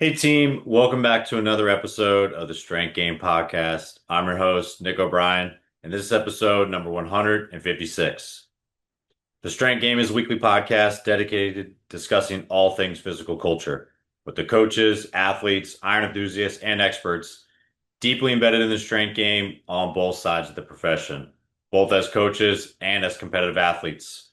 Hey team, welcome back to another episode of the Strength Game Podcast. I'm your host, Nick O'Brien, and this is episode number 156. The Strength Game is a weekly podcast dedicated to discussing all things physical culture with the coaches, athletes, iron enthusiasts, and experts deeply embedded in the strength game on both sides of the profession, both as coaches and as competitive athletes.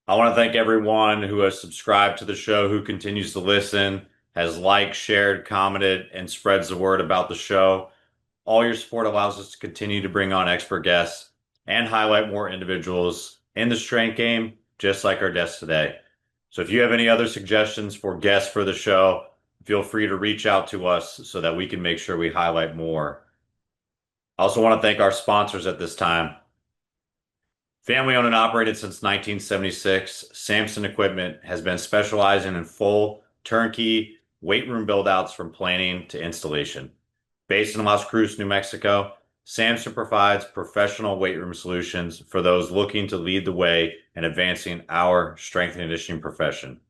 I want to thank everyone who has subscribed to the show, who continues to listen, has liked, shared, commented, and spreads the word about the show. All your support allows us to continue to bring on expert guests and highlight more individuals in the strength game, just like our guests today. So if you have any other suggestions for guests for the show, feel free to reach out to us so that we can make sure we highlight more. I also want to thank our sponsors at this time. Family owned and operated since 1976, Samson Equipment has been specializing in full turnkey weight room build-outs from planning to installation. Based in Las Cruces, New Mexico, Samson provides professional weight room solutions for those looking to lead the way in advancing our strength and conditioning profession.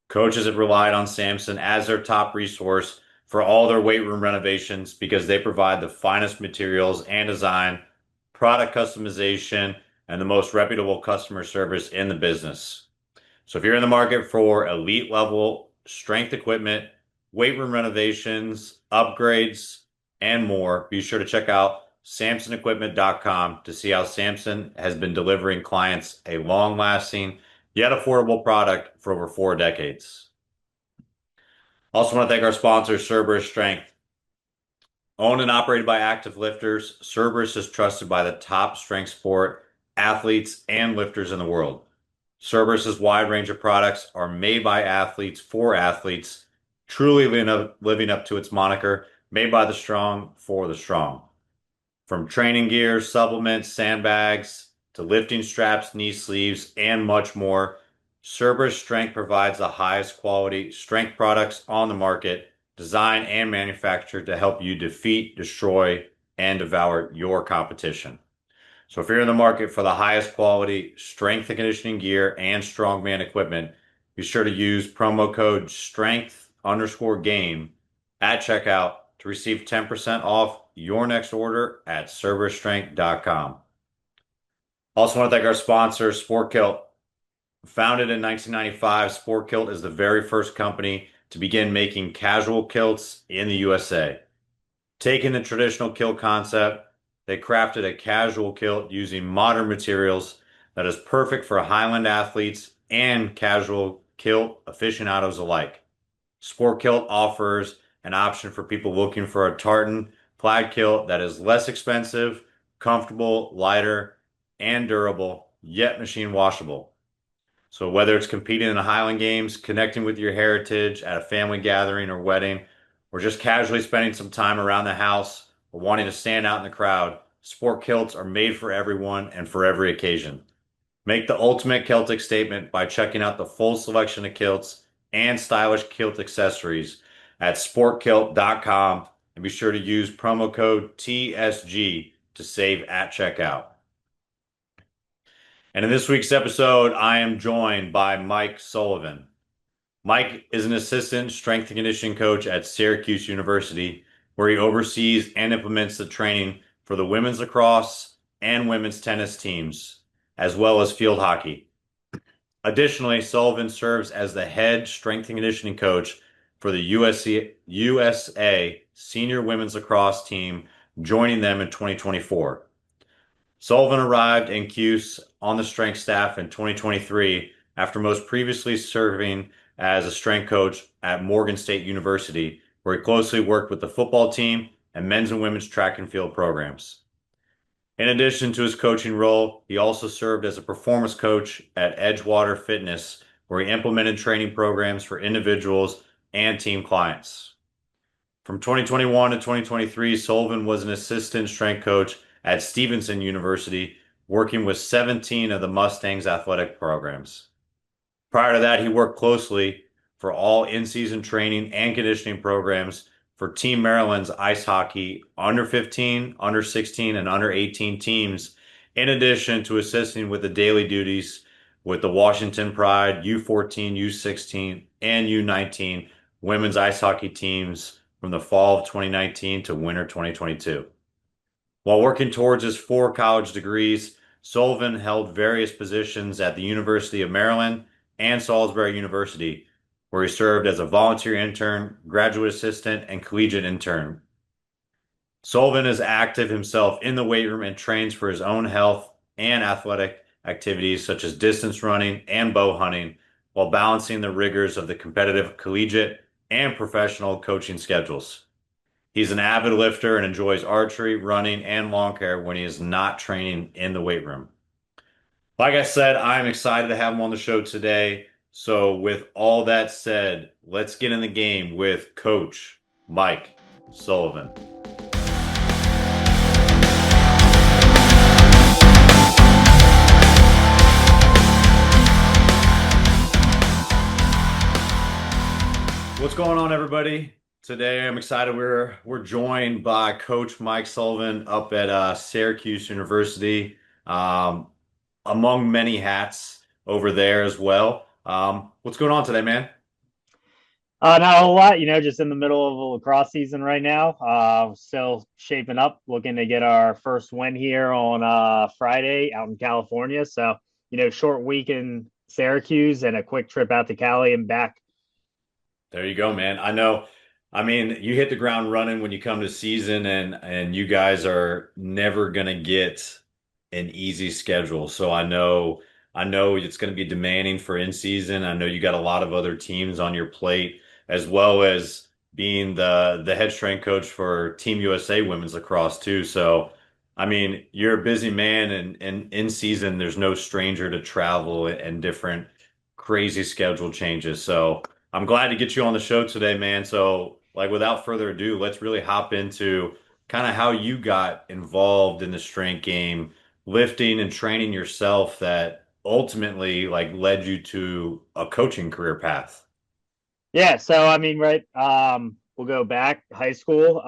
Coaches have relied on Samson as their top resource for all their weight room renovations because they provide the finest materials and design, product customization, and the most reputable customer service in the business. So if you're in the market for elite level strength equipment, weight room renovations, upgrades, and more, be sure to check out samsonequipment.com to see how Samson has been delivering clients a long-lasting yet affordable product for over 4 decades. Also want to thank our sponsor, Cerberus Strength. Owned and operated by active lifters, Cerberus is trusted by the top strength sport athletes and lifters in the world. Cerberus's wide range of products are made by athletes for athletes, truly living up to its moniker, made by the strong for the strong. From training gear, supplements, sandbags, to lifting straps, knee sleeves, and much more, Cerberus Strength provides the highest quality strength products on the market, designed and manufactured to help you defeat, destroy, and devour your competition. So if you're in the market for the highest quality strength and conditioning gear and strongman equipment, be sure to use promo code strength_game at checkout to receive 10% off your next order at cerberusstrength.com. Also want to thank our sponsor, Sport Kilt. Founded in 1995, Sport Kilt is the very first company to begin making casual kilts in the USA. Taking the traditional kilt concept, they crafted a casual kilt using modern materials that is perfect for Highland athletes and casual kilt aficionados alike. Sport Kilt offers an option for people looking for a tartan plaid kilt that is less expensive, comfortable, lighter, and durable, yet machine washable. So whether it's competing in the Highland Games, connecting with your heritage at a family gathering or wedding, or just casually spending some time around the house or wanting to stand out in the crowd, sport kilts are made for everyone and for every occasion. Make the ultimate Celtic statement by checking out the full selection of kilts and stylish kilt accessories at sportkilt.com, and be sure to use promo code TSG to save at checkout. And in this week's episode, I am joined by Mike Sullivan. Mike is an assistant strength and conditioning coach at Syracuse University, where he oversees and implements the training for the women's lacrosse and women's tennis teams, as well as field hockey. Additionally, Sullivan serves as the head strength and conditioning coach for the USA senior women's lacrosse team, joining them in 2024. Sullivan arrived in Cuse on the strength staff in 2023 after most previously serving as a strength coach at Morgan State University, where he closely worked with the football team and men's and women's track and field programs. In addition to his coaching role, he also served as a performance coach at Edgewater Fitness, where he implemented training programs for individuals and team clients. From 2021 to 2023, Sullivan was an assistant strength coach at Stevenson University, working with 17 of the Mustangs athletic programs. Prior to that, he worked closely for all in-season training and conditioning programs for Team Maryland's ice hockey under 15, under 16, and under 18 teams, in addition to assisting with the daily duties with the Washington Pride U14, U16, and U19 women's ice hockey teams from the fall of 2019 to winter 2022. While working towards his 4 college degrees, Sullivan held various positions at the University of Maryland and Salisbury University, where he served as a volunteer intern, graduate assistant, and collegiate intern. Sullivan is active himself in the weight room and trains for his own health and athletic activities such as distance running and bow hunting, while balancing the rigors of the competitive collegiate and professional coaching schedules. He's an avid lifter and enjoys archery, running, and lawn care when he is not training in the weight room. Like I said, I'm excited to have him on the show today. So, with all that said, let's get in the game with Coach Mike Sullivan. What's going on, everybody? Today, I'm excited. We're joined by Coach Mike Sullivan up at Syracuse University, among many hats over there as well. What's going on today, man? Not a whole lot, just in the middle of a lacrosse season right now. Still shaping up, looking to get our first win here on Friday out in California. So, short week in Syracuse and a quick trip out to Cali and back. There you go, man. I know. I mean, you hit the ground running when you come to season, and you guys are never gonna get an easy schedule. So I know it's going to be demanding for in season. I know you got a lot of other teams on your plate, as well as being the head strength coach for Team USA Women's Lacrosse too. So, I mean, you're a busy man, and in season, there's no stranger to travel and different crazy schedule changes. So, I'm glad to get you on the show today, man. So, like, without further ado, let's really hop into kind of how you got involved in the strength game, lifting and training yourself that ultimately like led you to a coaching career path. Yeah, so I mean, right, we'll go back high school.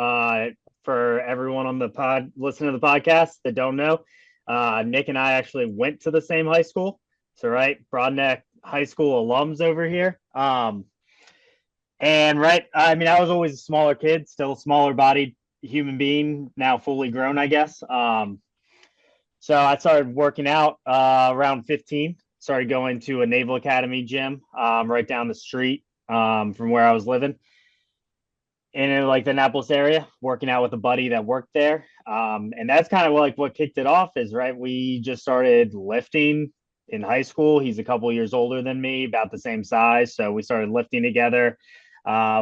For everyone on the pod listening to the podcast that don't know, Nick and I actually went to the same high school. So right, Broadneck High School alums over here. And right, I mean, I was always a smaller kid, still a smaller bodied human being, now fully grown, I guess. So I started working out around 15. Started going to a Naval Academy gym right down the street from where I was living in like the Annapolis area, working out with a buddy that worked there. And that's kind of like what kicked it off is right. We just started lifting in high school. He's a couple years older than me, about the same size. So we started lifting together,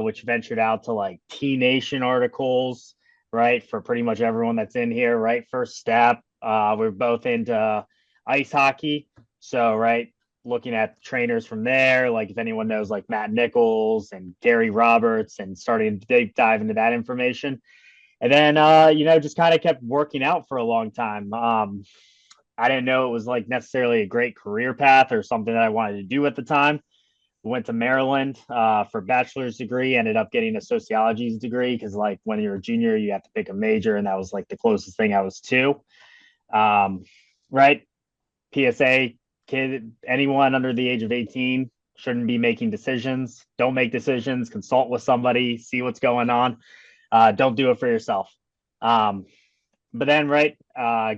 which ventured out to like T Nation articles, right? For pretty much everyone that's in here, right? First step. We're both into ice hockey. So, right, looking at trainers from there, like if anyone knows like Matt Nichols and Gary Roberts, and starting to deep dive into that information. And then, just kind of kept working out for a long time. I didn't know it was like necessarily a great career path or something that I wanted to do at the time. Went to Maryland for a bachelor's degree, ended up getting a sociology degree because like when you're a junior, you have to pick a major. And that was like the closest thing I was to. Right. PSA kid, anyone under the age of 18 shouldn't be making decisions. Don't make decisions, consult with somebody, see what's going on. Don't do it for yourself. But then, right,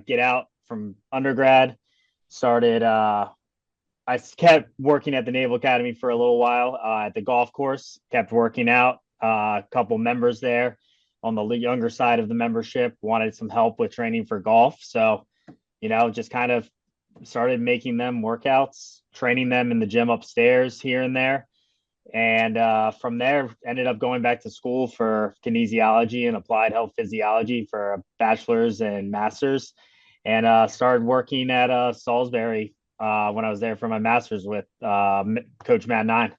get out from undergrad, started, I kept working at the Naval Academy for a little while at the golf course, kept working out, a couple members there on the younger side of the membership wanted some help with training for golf. So, just kind of started making them workouts, training them in the gym upstairs here and there. And from there, ended up going back to school for kinesiology and applied health physiology for a bachelor's and master's. And started working at Salisbury when I was there for my master's with Coach Matt Nine.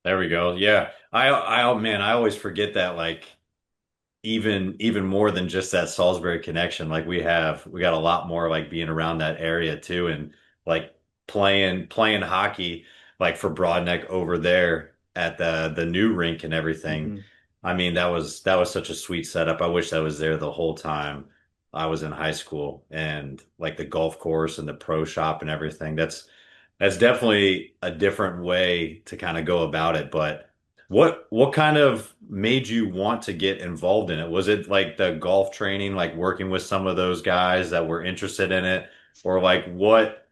There we go. Yeah. Man, I always forget that like even more than just that Salisbury connection. Like we got a lot more like being around that area too, and like playing hockey like for Broadneck over there at the new rink and everything. Mm-hmm. I mean, that was such a sweet setup. I wish I was there the whole time I was in high school, and like the golf course and the pro shop and everything. That's definitely a different way to kind of go about it. But What kind of made you want to get involved in it? Was it like the golf training, like working with some of those guys that were interested in it? Or like what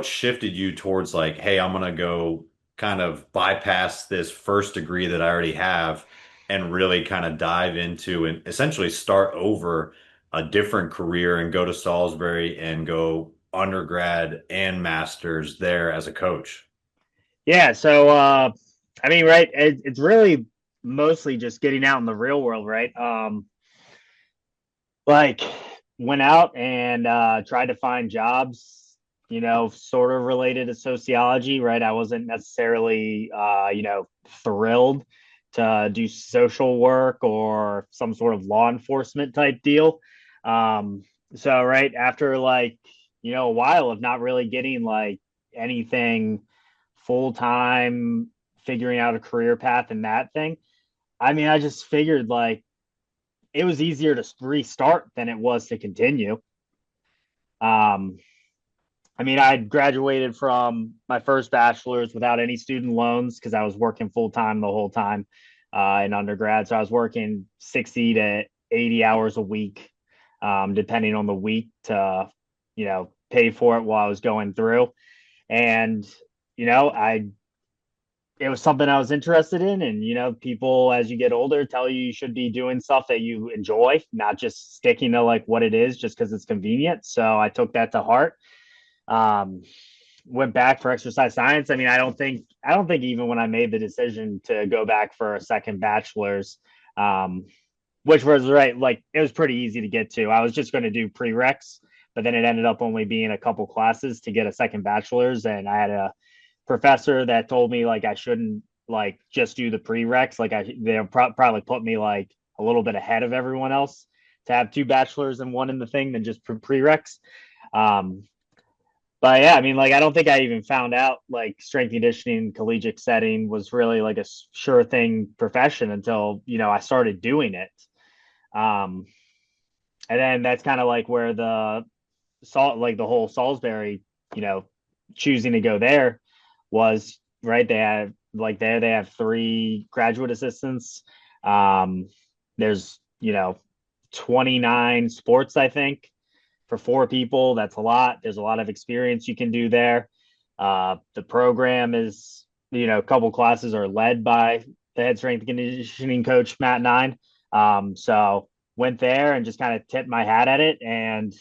shifted you towards like, hey, I'm gonna go kind of bypass this first degree that I already have and really kind of dive into and essentially start over a different career and go to Salisbury and go undergrad and masters there as a coach? Yeah, so I mean, right, it's really mostly just getting out in the real world, right? Like went out and tried to find jobs, sort of related to sociology, right? I wasn't necessarily thrilled to do social work or some sort of law enforcement type deal. Um, so right after like, a while of not really getting like anything full time, figuring out a career path in that thing. I mean, I just figured like it was easier to restart than it was to continue. Um, I mean, I graduated from my first bachelor's without any student loans because I was working full time the whole time in undergrad. So I was working 60 to 80 hours a week, depending on the week to, pay for it while I was going through. And, I it was something I was interested in. And, people as you get older tell you you should be doing stuff that you enjoy, not just sticking to like what it is just because it's convenient. So I took that to heart. Um, Went back for exercise science. I mean, I don't think even when I made the decision to go back for a second bachelor's, um, which was right, like it was pretty easy to get to. I was just going to do prereqs, but then it ended up only being a couple classes to get a second bachelor's, and I had a professor that told me like I shouldn't like just do the prereqs. Like they'll probably put me like a little bit ahead of everyone else to have two bachelors and one in the thing than just prereqs. Um, but yeah, I mean, like I don't think I even found out like strength conditioning collegiate setting was really like a sure thing profession until I started doing it. Um, and then that's kind of like where the salt, like the whole Salisbury, you know, choosing to go there was right. They have like there they have three graduate assistants. Um, there's 29 sports, I think, for four people. That's a lot. There's a lot of experience you can do there. The program is, a couple classes are led by the head strength and conditioning coach, Matt Nine. So went there and just kind of tipped my hat at it. And,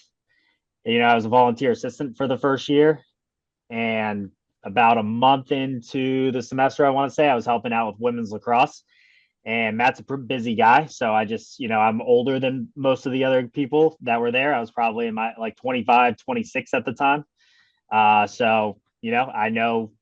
I was a volunteer assistant for the first year. And about a month into the semester, I want to say, I was helping out with women's lacrosse. And Matt's a busy guy. So I just, I'm older than most of the other people that were there. I was probably in my like 25, 26 at the time. So, I know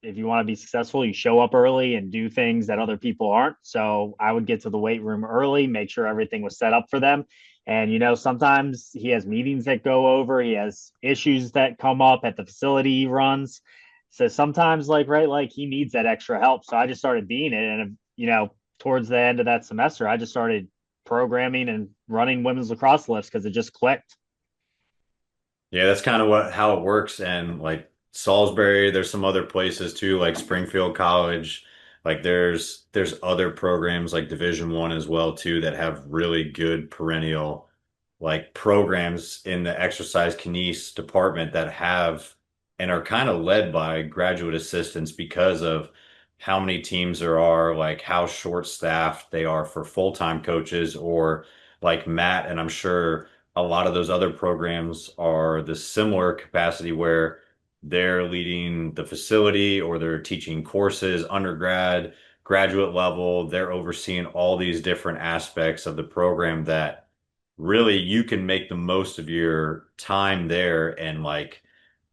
if you want to be successful, you show up early and do things that other people aren't. So I would get to the weight room early, make sure everything was set up for them. And, sometimes he has meetings that go over, he has issues that come up at the facility he runs. So sometimes, like, right, like he needs that extra help. So I just started being it. And, towards the end of that semester, I just started programming and running women's lacrosse lifts because it just clicked. Yeah, that's kind of how it works. And like Salisbury, there's some other places too, like Springfield College. Like there's other programs like Division One as well too that have really good perennial like programs in the exercise kines department that have and are kind of led by graduate assistants because of how many teams there are, like how short staffed they are for full-time coaches or like Matt, and I'm sure a lot of those other programs are the similar capacity where they're leading the facility or they're teaching courses, undergrad, graduate level. They're overseeing all these different aspects of the program that really you can make the most of your time there and like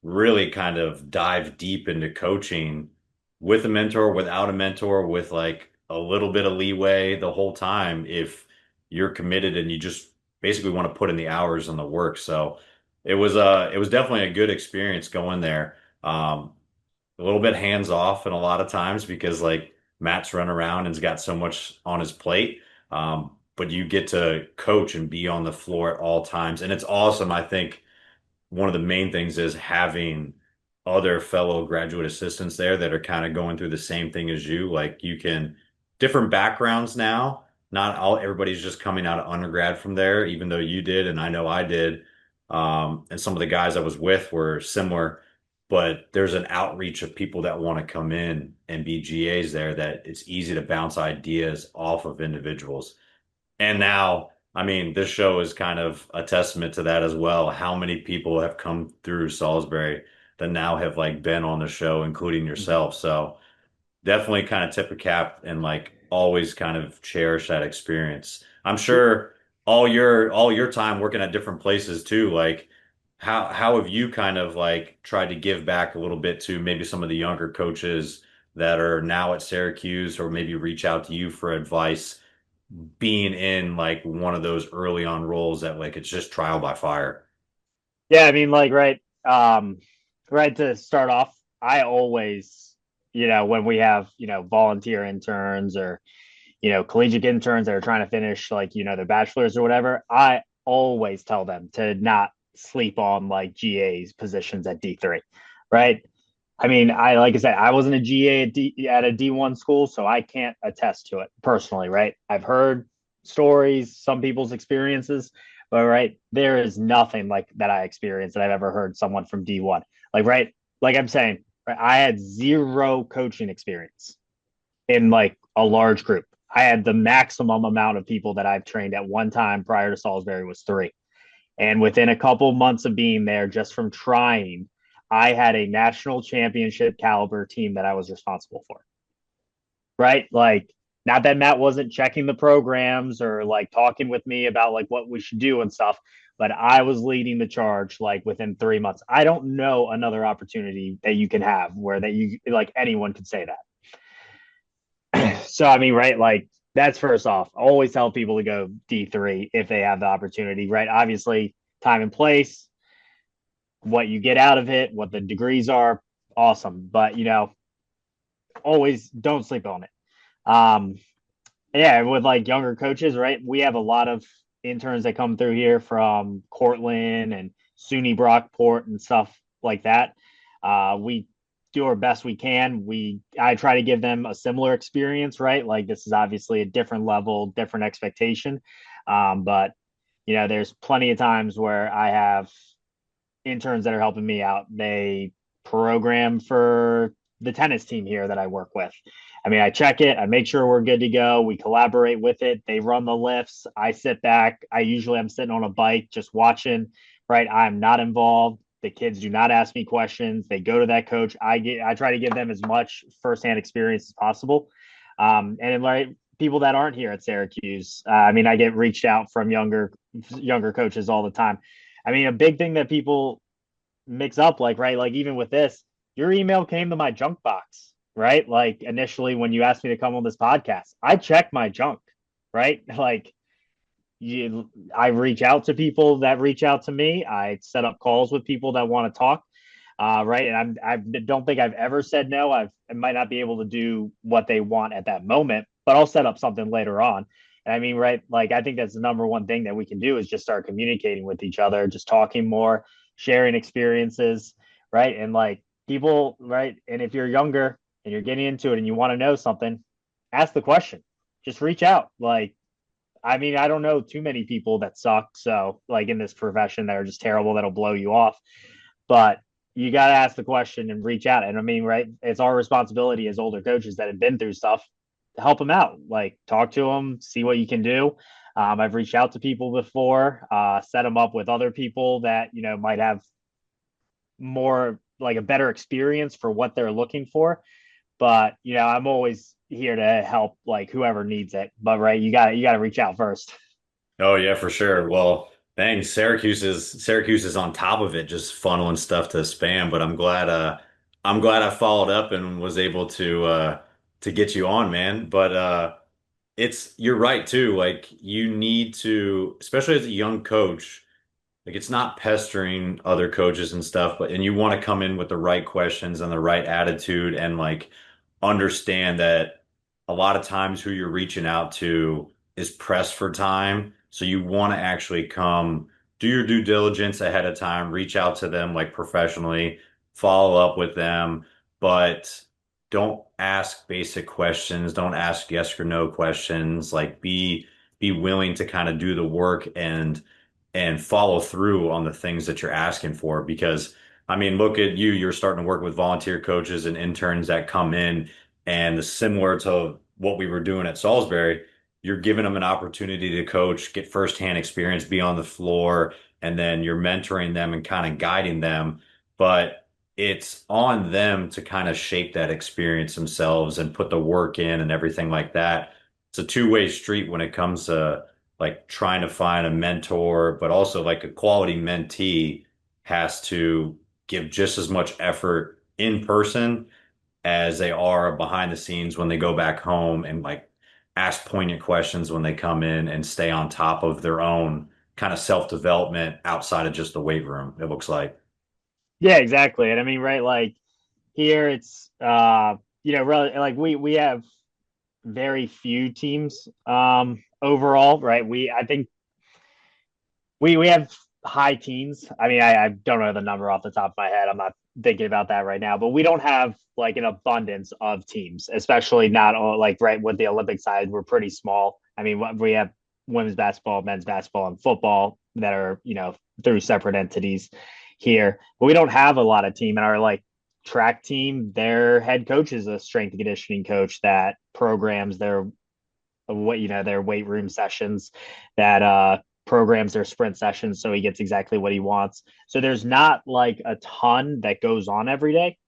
really kind of dive deep into coaching with a mentor, without a mentor, with like a little bit of leeway the whole time if you're committed and you just basically want to put in the hours and the work. So it was definitely a good experience going there. A little bit hands off and a lot of times because like Matt's run around and's got so much on his plate. But you get to coach and be on the floor at all times. And it's awesome. I think one of the main things is having other fellow graduate assistants there that are kind of going through the same thing as you. Like you can different backgrounds now. Not all everybody's just coming out of undergrad from there, even though you did and I know I did. And some of the guys I was with were similar, but there's an outreach of people that want to come in and be GAs there that it's easy to bounce ideas off of individuals. And now, I mean, this show is kind of a testament to that as well. How many people have come through Salisbury that now have like been on the show, including Mhm. yourself. So definitely kind of tip a cap and like always kind of cherish that experience. I'm sure all your time working at different places too, like how have you kind of like tried to give back a little bit to maybe some of the younger coaches that are now at Syracuse or maybe reach out to you for advice being in like one of those early on roles that like it's just trial by fire. Yeah, I mean, like, right to start off, I always, when we have, volunteer interns or, collegiate interns that are trying to finish like, their bachelor's or whatever, I always tell them to not sleep on like GA's positions at D3, right? I mean, like I said, I wasn't a GA at a D1 school, so I can't attest to it personally, right? I've heard stories, some people's experiences, but right, there is nothing like that I experienced that I've ever heard someone from D1. Like, right, like I'm saying, right, I had zero coaching experience in like a large group. I had the maximum amount of people that I've trained at one time prior to Salisbury was three. And within a couple months of being there, just from trying, I had a national championship caliber team that I was responsible for. Right. Like, not that Matt wasn't checking the programs or like talking with me about like what we should do and stuff, but I was leading the charge like within 3 months. I don't know another opportunity that you can have where that you like anyone could say that. So, I mean, right. Like, that's first off. I always tell people to go D3 if they have the opportunity, right? Obviously, time and place, what you get out of it, what the degrees are, awesome. But always don't sleep on it. Um, yeah, with like younger coaches, right? We have a lot of interns that come through here from Cortland and SUNY Brockport and stuff like that. We do our best we can. I try to give them a similar experience, right? Like this is obviously a different level, different expectation. But there's plenty of times where I have interns that are helping me out. They program for the tennis team here that I work with. I mean, I check it, I make sure we're good to go. We collaborate with it. They run the lifts. I sit back. I'm sitting on a bike just watching, right? I'm not involved. The kids do not ask me questions. They go to that coach. I try to give them as much firsthand experience as possible. And then like people that aren't here at Syracuse, I mean, I get reached out from younger coaches all the time. I mean, a big thing that people mix up, like, right, like even with this, your email came to my junk box, right? Like initially when you asked me to come on this podcast, I check my junk, right? Like I reach out to people that reach out to me. I set up calls with people that want to talk. Right. And I don't think I've ever said no. I might not be able to do what they want at that moment, but I'll set up something later on. And I mean, right. Like, I think that's the number one thing that we can do is just start communicating with each other, just talking more, sharing experiences. Right. And like people, right. And if you're younger and you're getting into it and you want to know something, ask the question, just reach out. Like, I mean, I don't know too many people that suck. So, like in this profession that are just terrible, that'll blow you off. But you got to ask the question and reach out. And I mean, right, it's our responsibility as older coaches that have been through stuff to help them out. Like, talk to them, see what you can do. I've reached out to people before, set them up with other people that, might have more like a better experience for what they're looking for. But, I'm always here to help like whoever needs it. But right, you got to reach out first. Oh yeah, for sure. Well, thanks. Syracuse is on top of it, just funneling stuff to spam. But I'm glad I followed up and was able to get you on, man. But you're right too. Like you need to, especially as a young coach, like it's not pestering other coaches and stuff, but and you want to come in with the right questions and the right attitude and like understand that a lot of times who you're reaching out to is pressed for time. So you want to actually come do your due diligence ahead of time, reach out to them like professionally, follow up with them, but don't ask basic questions. Don't ask yes or no questions. Like be willing to kind of do the work and follow through on the things that you're asking for. Because I mean, look at you, you're starting to work with volunteer coaches and interns that come in, and similar to what we were doing at Salisbury, you're giving them an opportunity to coach, get firsthand experience, be on the floor, and then you're mentoring them and kind of guiding them. But it's on them to kind of shape that experience themselves and put the work in and everything like that. It's a two-way street when it comes to like trying to find a mentor, but also like a quality mentee has to give just as much effort in person as they are behind the scenes when they go back home and like ask poignant questions when they come in and stay on top of their own kind of self-development outside of just the weight room, it looks like. Yeah, exactly. And I mean, right, like here it's really like we have very few teams overall, right? I think we have high teens. I mean, I don't know the number off the top of my head. I'm not thinking about that right now, but we don't have like an abundance of teams, especially not all, like right with the Olympic side. We're pretty small. I mean, we have women's basketball, men's basketball, and football that are through separate entities here, but we don't have a lot of team. And our like track team, their head coach is a strength and conditioning coach that programs their weight room sessions, that programs their sprint sessions so he gets exactly what he wants. So there's not like a ton that goes on every day.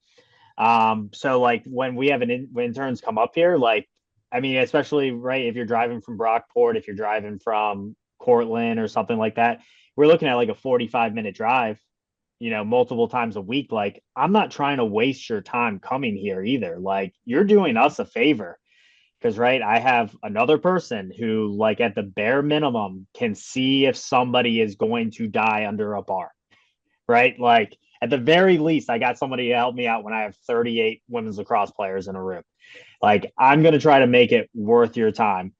So like when we have when interns come up here, like I mean, especially right if you're driving from Brockport, if you're driving from Cortland or something like that, we're looking at like a 45-minute drive, multiple times a week. Like I'm not trying to waste your time coming here either. Like you're doing us a favor because right, I have another person who like at the bare minimum can see if somebody is going to die under a bar, right? Like at the very least, I got somebody to help me out when I have 38 women's lacrosse players in a room. Like I'm going to try to make it worth your time,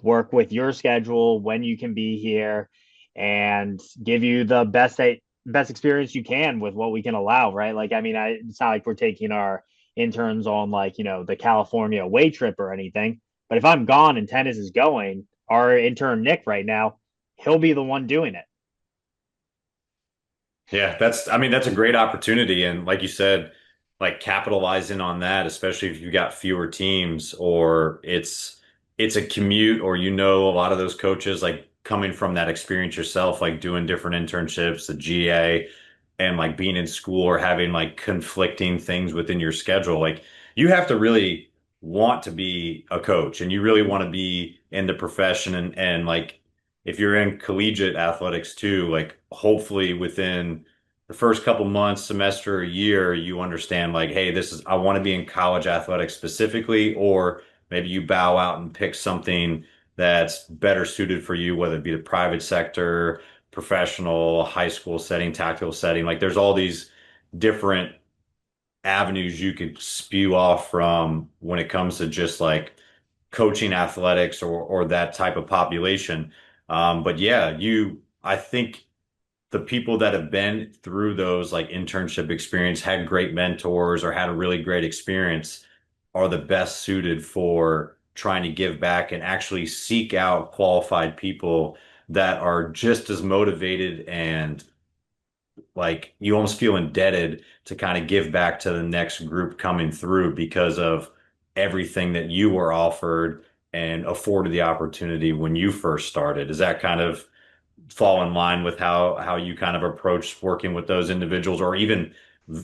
work with your schedule when you can be here, and give you the best experience you can with what we can allow, right? Like I mean, it's not like we're taking our interns on like the California away trip or anything. But if I'm gone and tennis is going, our intern Nick right now, he'll be the one doing it. Yeah, I mean, that's a great opportunity. And like you said, like capitalizing on that, especially if you've got fewer teams or it's a commute or a lot of those coaches like coming from that experience yourself, like doing different internships, the GA and like being in school or having like conflicting things within your schedule. Like you have to really want to be a coach and you really want to be in the profession and like if you're in collegiate athletics too, like hopefully within the first couple months, semester, a year, you understand like, hey, I want to be in college athletics specifically, or maybe you bow out and pick something that's better suited for you, whether it be the private sector, professional, high school setting, tactical setting. Like there's all these different avenues you could spew off from when it comes to just like coaching athletics or that type of population. But yeah, I think the people that have been through those like internship experience, had great mentors or had a really great experience are the best suited for trying to give back and actually seek out qualified people that are just as motivated and like you almost feel indebted to kind of give back to the next group coming through because of everything that you were offered and afforded the opportunity when you first started. Does that kind of fall in line with how you kind of approach working with those individuals or even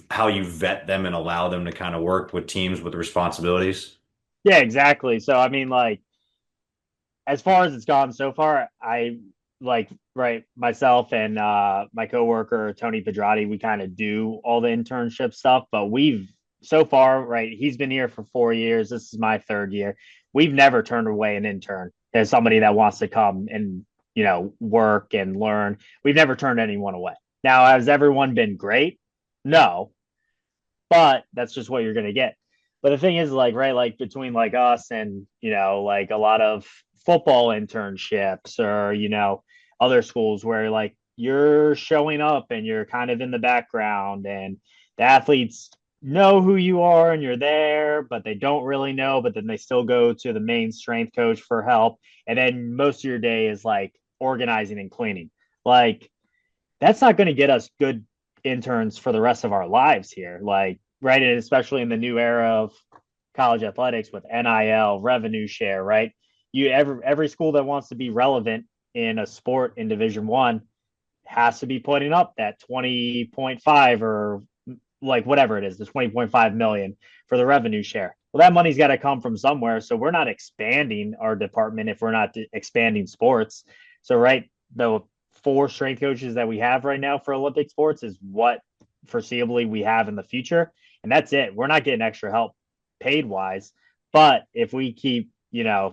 how you vet them and allow them to kind of work with teams with responsibilities? Yeah, exactly. So I mean, like as far as it's gone so far, I like right myself and my coworker Tony Pedrati, we kind of do all the internship stuff, but we've so far, right, he's been here for 4 years. This is my third year. We've never turned away an intern as somebody that wants to come and work and learn. We've never turned anyone away. Now, has everyone been great? No, but that's just what you're going to get. But the thing is, like, right, like between like us and, like a lot of football internships or, other schools where like you're showing up and you're kind of in the background and the athletes know who you are and you're there, but they don't really know. But then they still go to the main strength coach for help. And then most of your day is like organizing and cleaning. Like, that's not going to get us good interns for the rest of our lives here. Like, right. And especially in the new era of college athletics with NIL, revenue share, right? Every school that wants to be relevant in a sport in Division 1 has to be putting up that 20.5 or like whatever it is, the 20.5 million for the revenue share. Well, that money's got to come from somewhere. So we're not expanding our department if we're not expanding sports. So, right, the 4 strength coaches that we have right now for Olympic sports is what foreseeably we have in the future. And that's it. We're not getting extra help paid wise. But if we keep,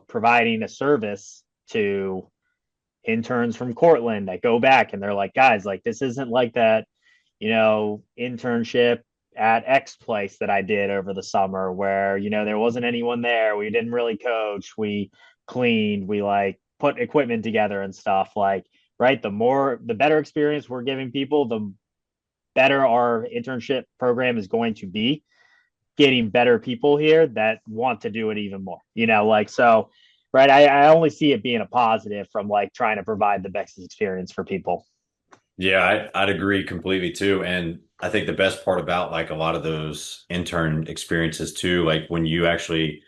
providing a service to interns from Cortland that go back and they're like, guys, like this isn't like that, internship at X place that I did over the summer where, there wasn't anyone there. We didn't really coach. We cleaned, we like put equipment together and stuff like, right. The better experience we're giving people, the better our internship program is going to be, getting better people here that want to do it even more, like, so, right. I only see it being a positive from like trying to provide the best experience for people. Yeah, I'd agree completely too. And I think the best part about like a lot of those intern experiences too, like when you actually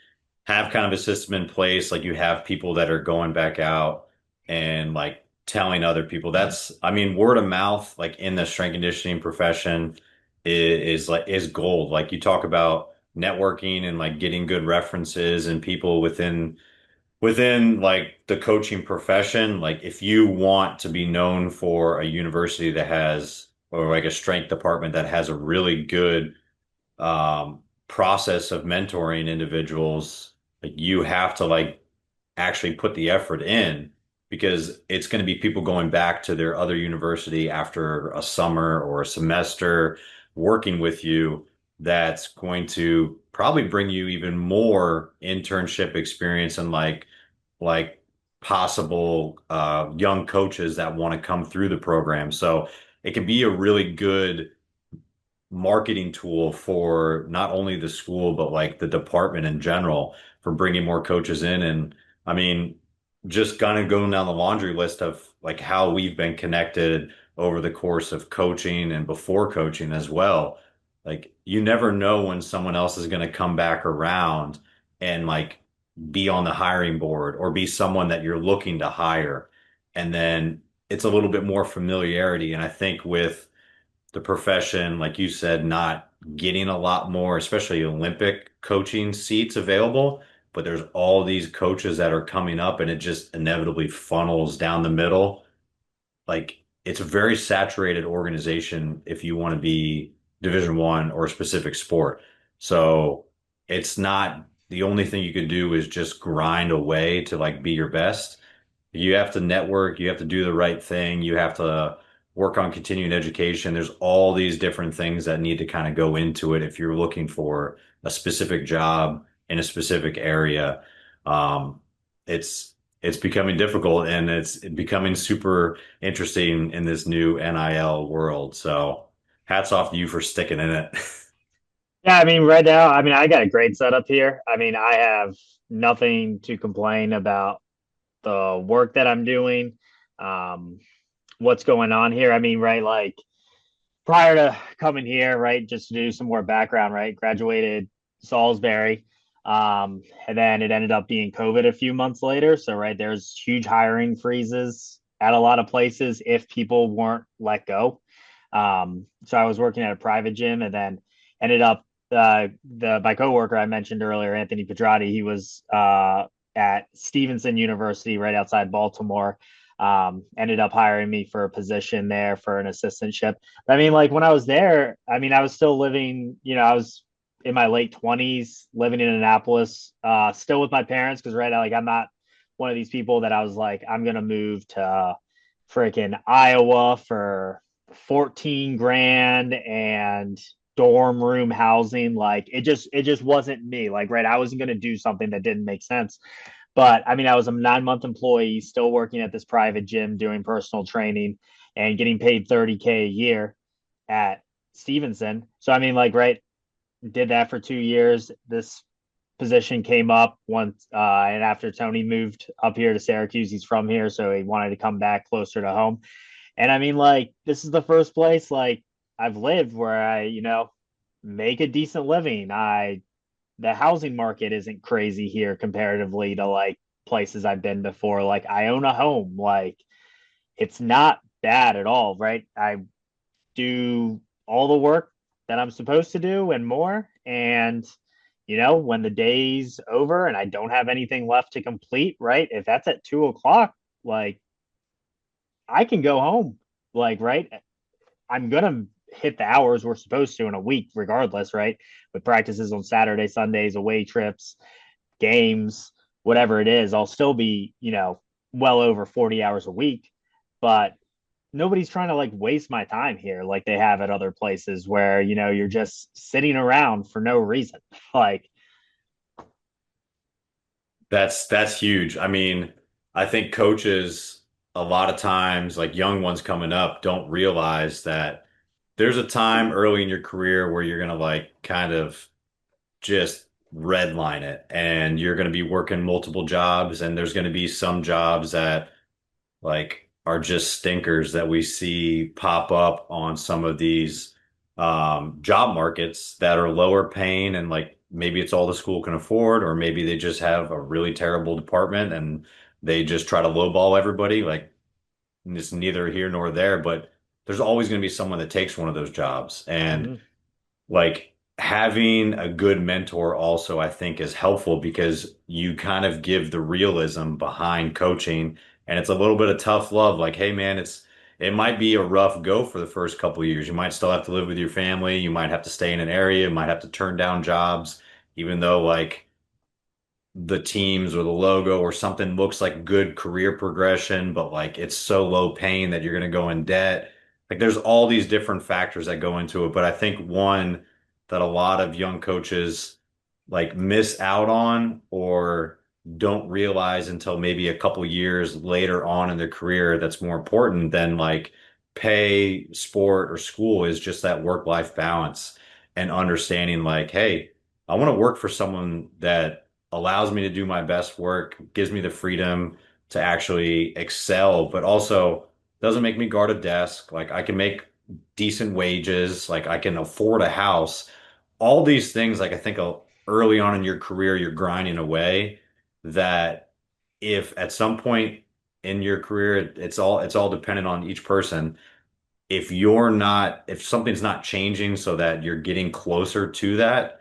have kind of a system in place, like you have people that are going back out and like telling other people, I mean, word of mouth, like in the strength conditioning profession is gold. Like you talk about networking and like getting good references and people within like the coaching profession, like if you want to be known for a university that has or like a strength department that has a really good process of mentoring individuals, like you have to like actually put the effort in because it's going to be people going back to their other university after a summer or a semester working with you that's going to probably bring you even more internship experience and like possible young coaches that want to come through the program. So it can be a really good marketing tool for not only the school, but like the department in general for bringing more coaches in. And I mean, just kind of going down the laundry list of like how we've been connected over the course of coaching and before coaching as well. Like you never know when someone else is going to come back around and like be on the hiring board or be someone that you're looking to hire. And then it's a little bit more familiarity. And I think with the profession, like you said, not getting a lot more, especially Olympic coaching seats available. But there's all these coaches that are coming up, and it just inevitably funnels down the middle. Like it's a very saturated organization if you want to be Division 1 or a specific sport. So it's not the only thing you could do is just grind away to like be your best. You have to network, you have to do the right thing, you have to work on continuing education. There's all these different things that need to kind of go into it if you're looking for a specific job in a specific area. Um, it's becoming difficult and it's becoming super interesting in this new NIL world. So hats off to you for sticking in it. Yeah, I mean, right now, I mean, I got a great setup here. I mean, I have nothing to complain about the work that I'm doing, um, what's going on here. I mean, right, like prior to coming here, right, just to do some more background, right, graduated Salisbury, and then it ended up being COVID a few months later. So, right, there's huge hiring freezes at a lot of places if people weren't let go. So I was working at a private gym and then ended up the my coworker I mentioned earlier, Anthony Pedrati, he was at Stevenson University right outside Baltimore. Ended up hiring me for a position there for an assistantship. But I mean, like when I was there, I mean, I was still living, I was in my late 20s, living in Annapolis, still with my parents because right now, like I'm not one of these people that I was like, I'm gonna move to freaking Iowa for 14 grand and dorm room housing. Like it just wasn't me. Like, right, I wasn't going to do something that didn't make sense. But I mean, I was a 9 month employee still working at this private gym doing personal training and getting paid 30K a year at Stevenson. So I mean, like, right, did that for 2 years. This position came up once, and after Tony moved up here to Syracuse, he's from here, so he wanted to come back closer to home. And I mean, like, this is the first place like I've lived where I, make a decent living. The housing market isn't crazy here comparatively to like places I've been before. Like, I own a home. Like, it's not bad at all, right? I do all the work that I'm supposed to do and more. And, when the day's over and I don't have anything left to complete, right? If that's at 2 o'clock, like, I can go home. Like, right? I'm going to hit the hours we're supposed to in a week, regardless, right? With practices on Saturday, Sundays, away trips, games, whatever it is, I'll still be, well over 40 hours a week. But nobody's trying to like waste my time here like they have at other places where, you're just sitting around for no reason. Like, That's huge. I mean, I think coaches a lot of times, like young ones coming up, don't realize that there's a time early in your career where you're gonna like kind of just redline it and you're gonna be working multiple jobs and there's gonna be some jobs that like are just stinkers that we see pop up on some of these job markets that are lower paying and like maybe it's all the school can afford or maybe they just have a really terrible department and they just try to lowball everybody like it's neither here nor there but there's always going to be someone that takes one of those jobs and mhm, like having a good mentor also I think is helpful because you kind of give the realism behind coaching and it's a little bit of tough love like hey man it might be a rough go for the first couple of years you might still have to live with your family you might have to stay in an area you might have to turn down jobs even though like the teams or the logo or something looks like good career progression, but like it's so low paying that you're going to go in debt. Like there's all these different factors that go into it. But I think one that a lot of young coaches like miss out on or don't realize until maybe a couple years later on in their career that's more important than like pay, sport, or school is just that work-life balance and understanding like, hey, I want to work for someone that allows me to do my best work, gives me the freedom to actually excel, but also doesn't make me guard a desk. Like I can make decent wages, like I can afford a house. All these things, like I think early on in your career, you're grinding away that if at some point in your career, it's all dependent on each person. If something's not changing so that you're getting closer to that,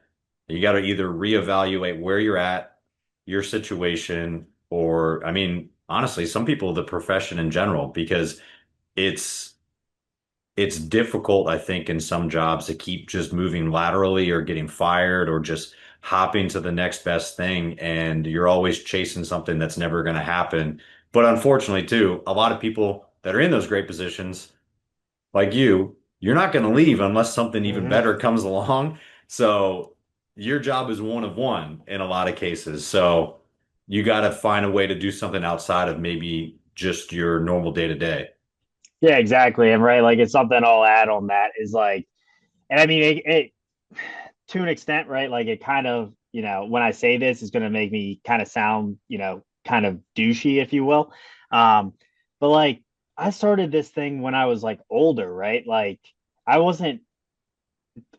you got to either reevaluate where you're at, your situation, or I mean, honestly, some people, the profession in general, because it's it's difficult, I think, in some jobs to keep just moving laterally or getting fired or just hopping to the next best thing. And you're always chasing something that's never going to happen. But unfortunately, too, a lot of people that are in those great positions like you're not going to leave unless something even mhm. better comes along. So your job is one of one in a lot of cases. So you got to find a way to do something outside of maybe just your normal day to day. Yeah, exactly. And right, like, it's something I'll add on that is like, and I mean, it to an extent, right? Like, it kind of, when I say this, is going to make me kind of sound, kind of douchey, if you will. But like, I started this thing when I was like older, right? Like, I wasn't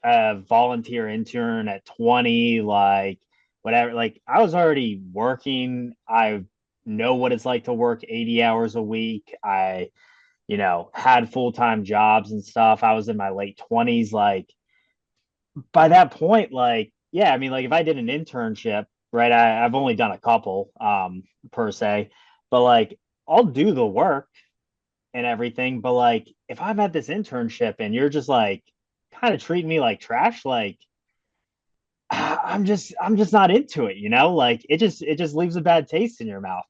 a volunteer intern at 20, like, whatever. Like, I was already working. I know what it's like to work 80 hours a week. I, had full time jobs and stuff. I was in my late 20s. Like, by that point, like, yeah, I mean, like, if I did an internship, right, I've only done a couple, per se, but like, I'll do the work and everything. But like, if I'm at this internship and you're just like kind of treating me like trash, like, I'm just not into it, like, it just leaves a bad taste in your mouth.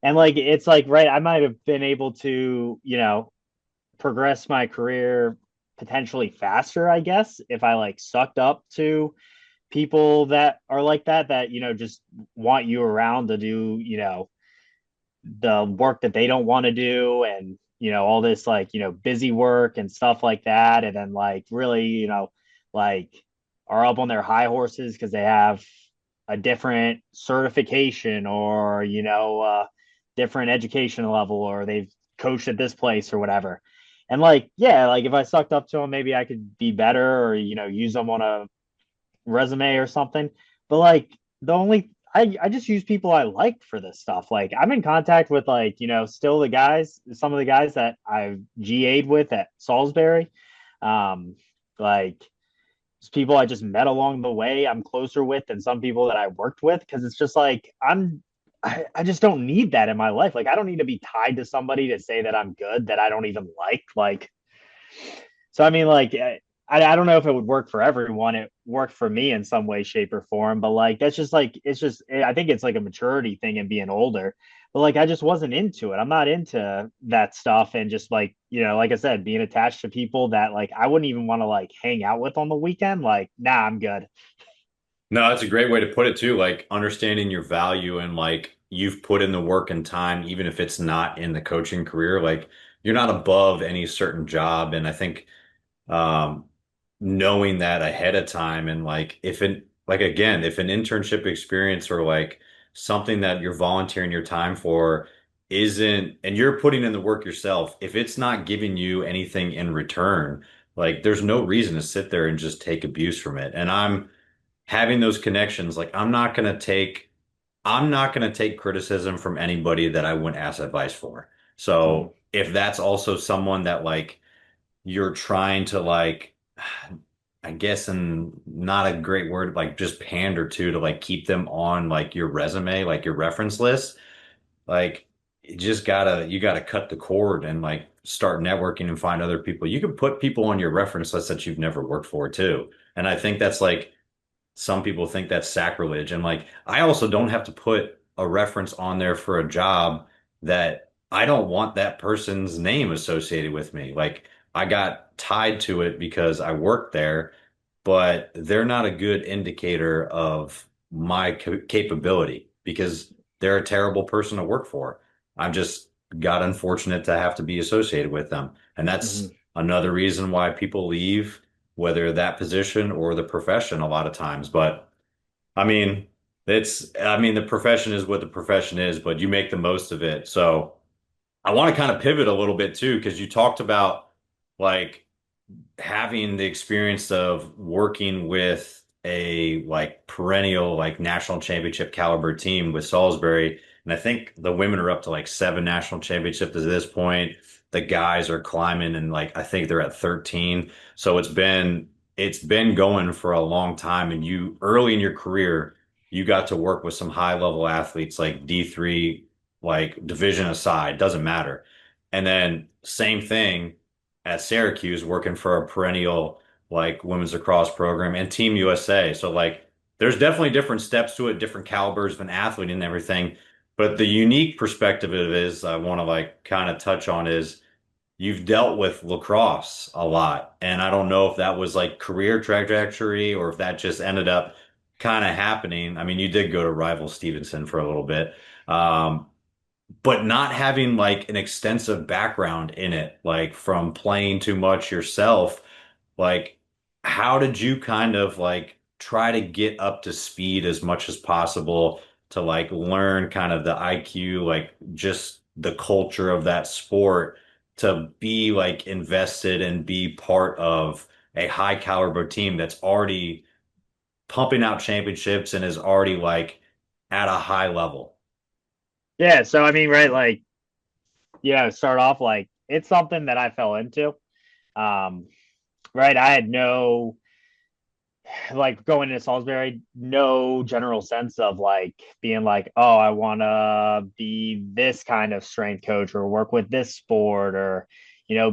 And like, it's like, right, I might have been able to, progress my career potentially faster, I guess, if I like sucked up to people that are like that, just want you around to do, the work that they don't want to do. And, all this like, busy work and stuff like that. And then like really, like are up on their high horses because they have a different certification or, different education level, or they've coached at this place or whatever. And like, yeah, like if I sucked up to them, maybe I could be better or, use them on a resume or something. But like the only I just use people I like for this stuff. Like I'm in contact with like, still some of the guys that I've GA'd with at Salisbury. Like people I just met along the way I'm closer with than some people that I worked with because it's just like I just don't need that in my life. Like I don't need to be tied to somebody to say that I'm good that I don't even like. Like so I mean, like I don't know if it would work for everyone. It worked for me in some way, shape, or form. But like that's just like it's just I think it's like a maturity thing and being older. But like I just wasn't into it. I'm not into that stuff and just like like I said, being attached to people that like I wouldn't even want to like hang out with on the weekend. Like nah, I'm good. No, that's a great way to put it too. Like understanding your value and like you've put in the work and time, even if it's not in the coaching career, like you're not above any certain job. And I think um, knowing that ahead of time and like if an like again, if an internship experience or like something that you're volunteering your time for isn't and you're putting in the work yourself, if it's not giving you anything in return, like there's no reason to sit there and just take abuse from it. And I'm having those connections, like I'm not going to take criticism from anybody that I wouldn't ask advice for. Mm-hmm. So if that's also someone that like you're trying to like, I guess, and not a great word, like just pander to like keep them on like your resume, like your reference list, like you gotta cut the cord and like start networking and find other people. You can put people on your reference list that you've never worked for too. And I think that's like some people think that's sacrilege. And like, I also don't have to put a reference on there for a job that I don't want that person's name associated with me. Like, I got tied to it because I worked there, but they're not a good indicator of my capability because they're a terrible person to work for. I'm just got unfortunate to have to be associated with them. And Mm-hmm. that's another reason why people leave whether that position or the profession a lot of times. But I mean, I mean, the profession is what the profession is, but you make the most of it. So I want to kind of pivot a little bit too, because you talked about like having the experience of working with a like perennial, like national championship caliber team with Salisbury. And I think the women are up to like 7 national championships at this point. The guys are climbing and like I think they're at 13. So it's been going for a long time. And you early in your career, you got to work with some high level athletes like D3, like division aside, doesn't matter. And then same thing at Syracuse working for a perennial like women's lacrosse program and Team USA. So like there's definitely different steps to it, different calibers of an athlete and everything. But the unique perspective of it is I want to like kind of touch on is you've dealt with lacrosse a lot. And I don't know if that was like career trajectory or if that just ended up kind of happening. I mean, you did go to rival Stevenson for a little bit. Um, but not having like an extensive background in it, like from playing too much yourself, like how did you kind of like try to get up to speed as much as possible to like learn kind of the IQ, like just the culture of that sport to be like invested and be part of a high caliber team that's already pumping out championships and is already like at a high level? Yeah, so I mean, right, like start off like it's something that I fell into. Um, right, I had no like going into Salisbury, no general sense of like being like, oh, I want to be this kind of strength coach or work with this sport or,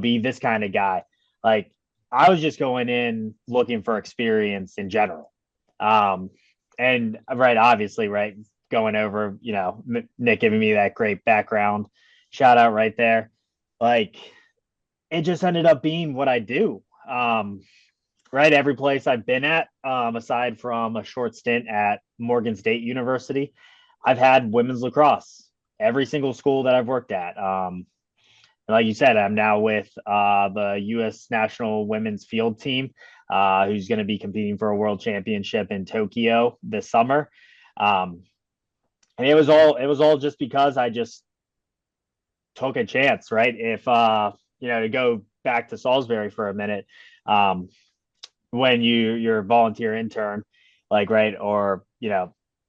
be this kind of guy. Like I was just going in looking for experience in general. Um, and right, obviously, right, going over, Nick giving me that great background shout out right there. Like it just ended up being what I do. Right? Every place I've been at, aside from a short stint at Morgan State University, I've had women's lacrosse. Every single school that I've worked at. And like you said, I'm now with the U.S. national women's field team, who's going to be competing for a world championship in Tokyo this summer. Um, and it was all just because I just took a chance, right? If to go back to Salisbury for a minute, um, when you're a volunteer intern, like right, or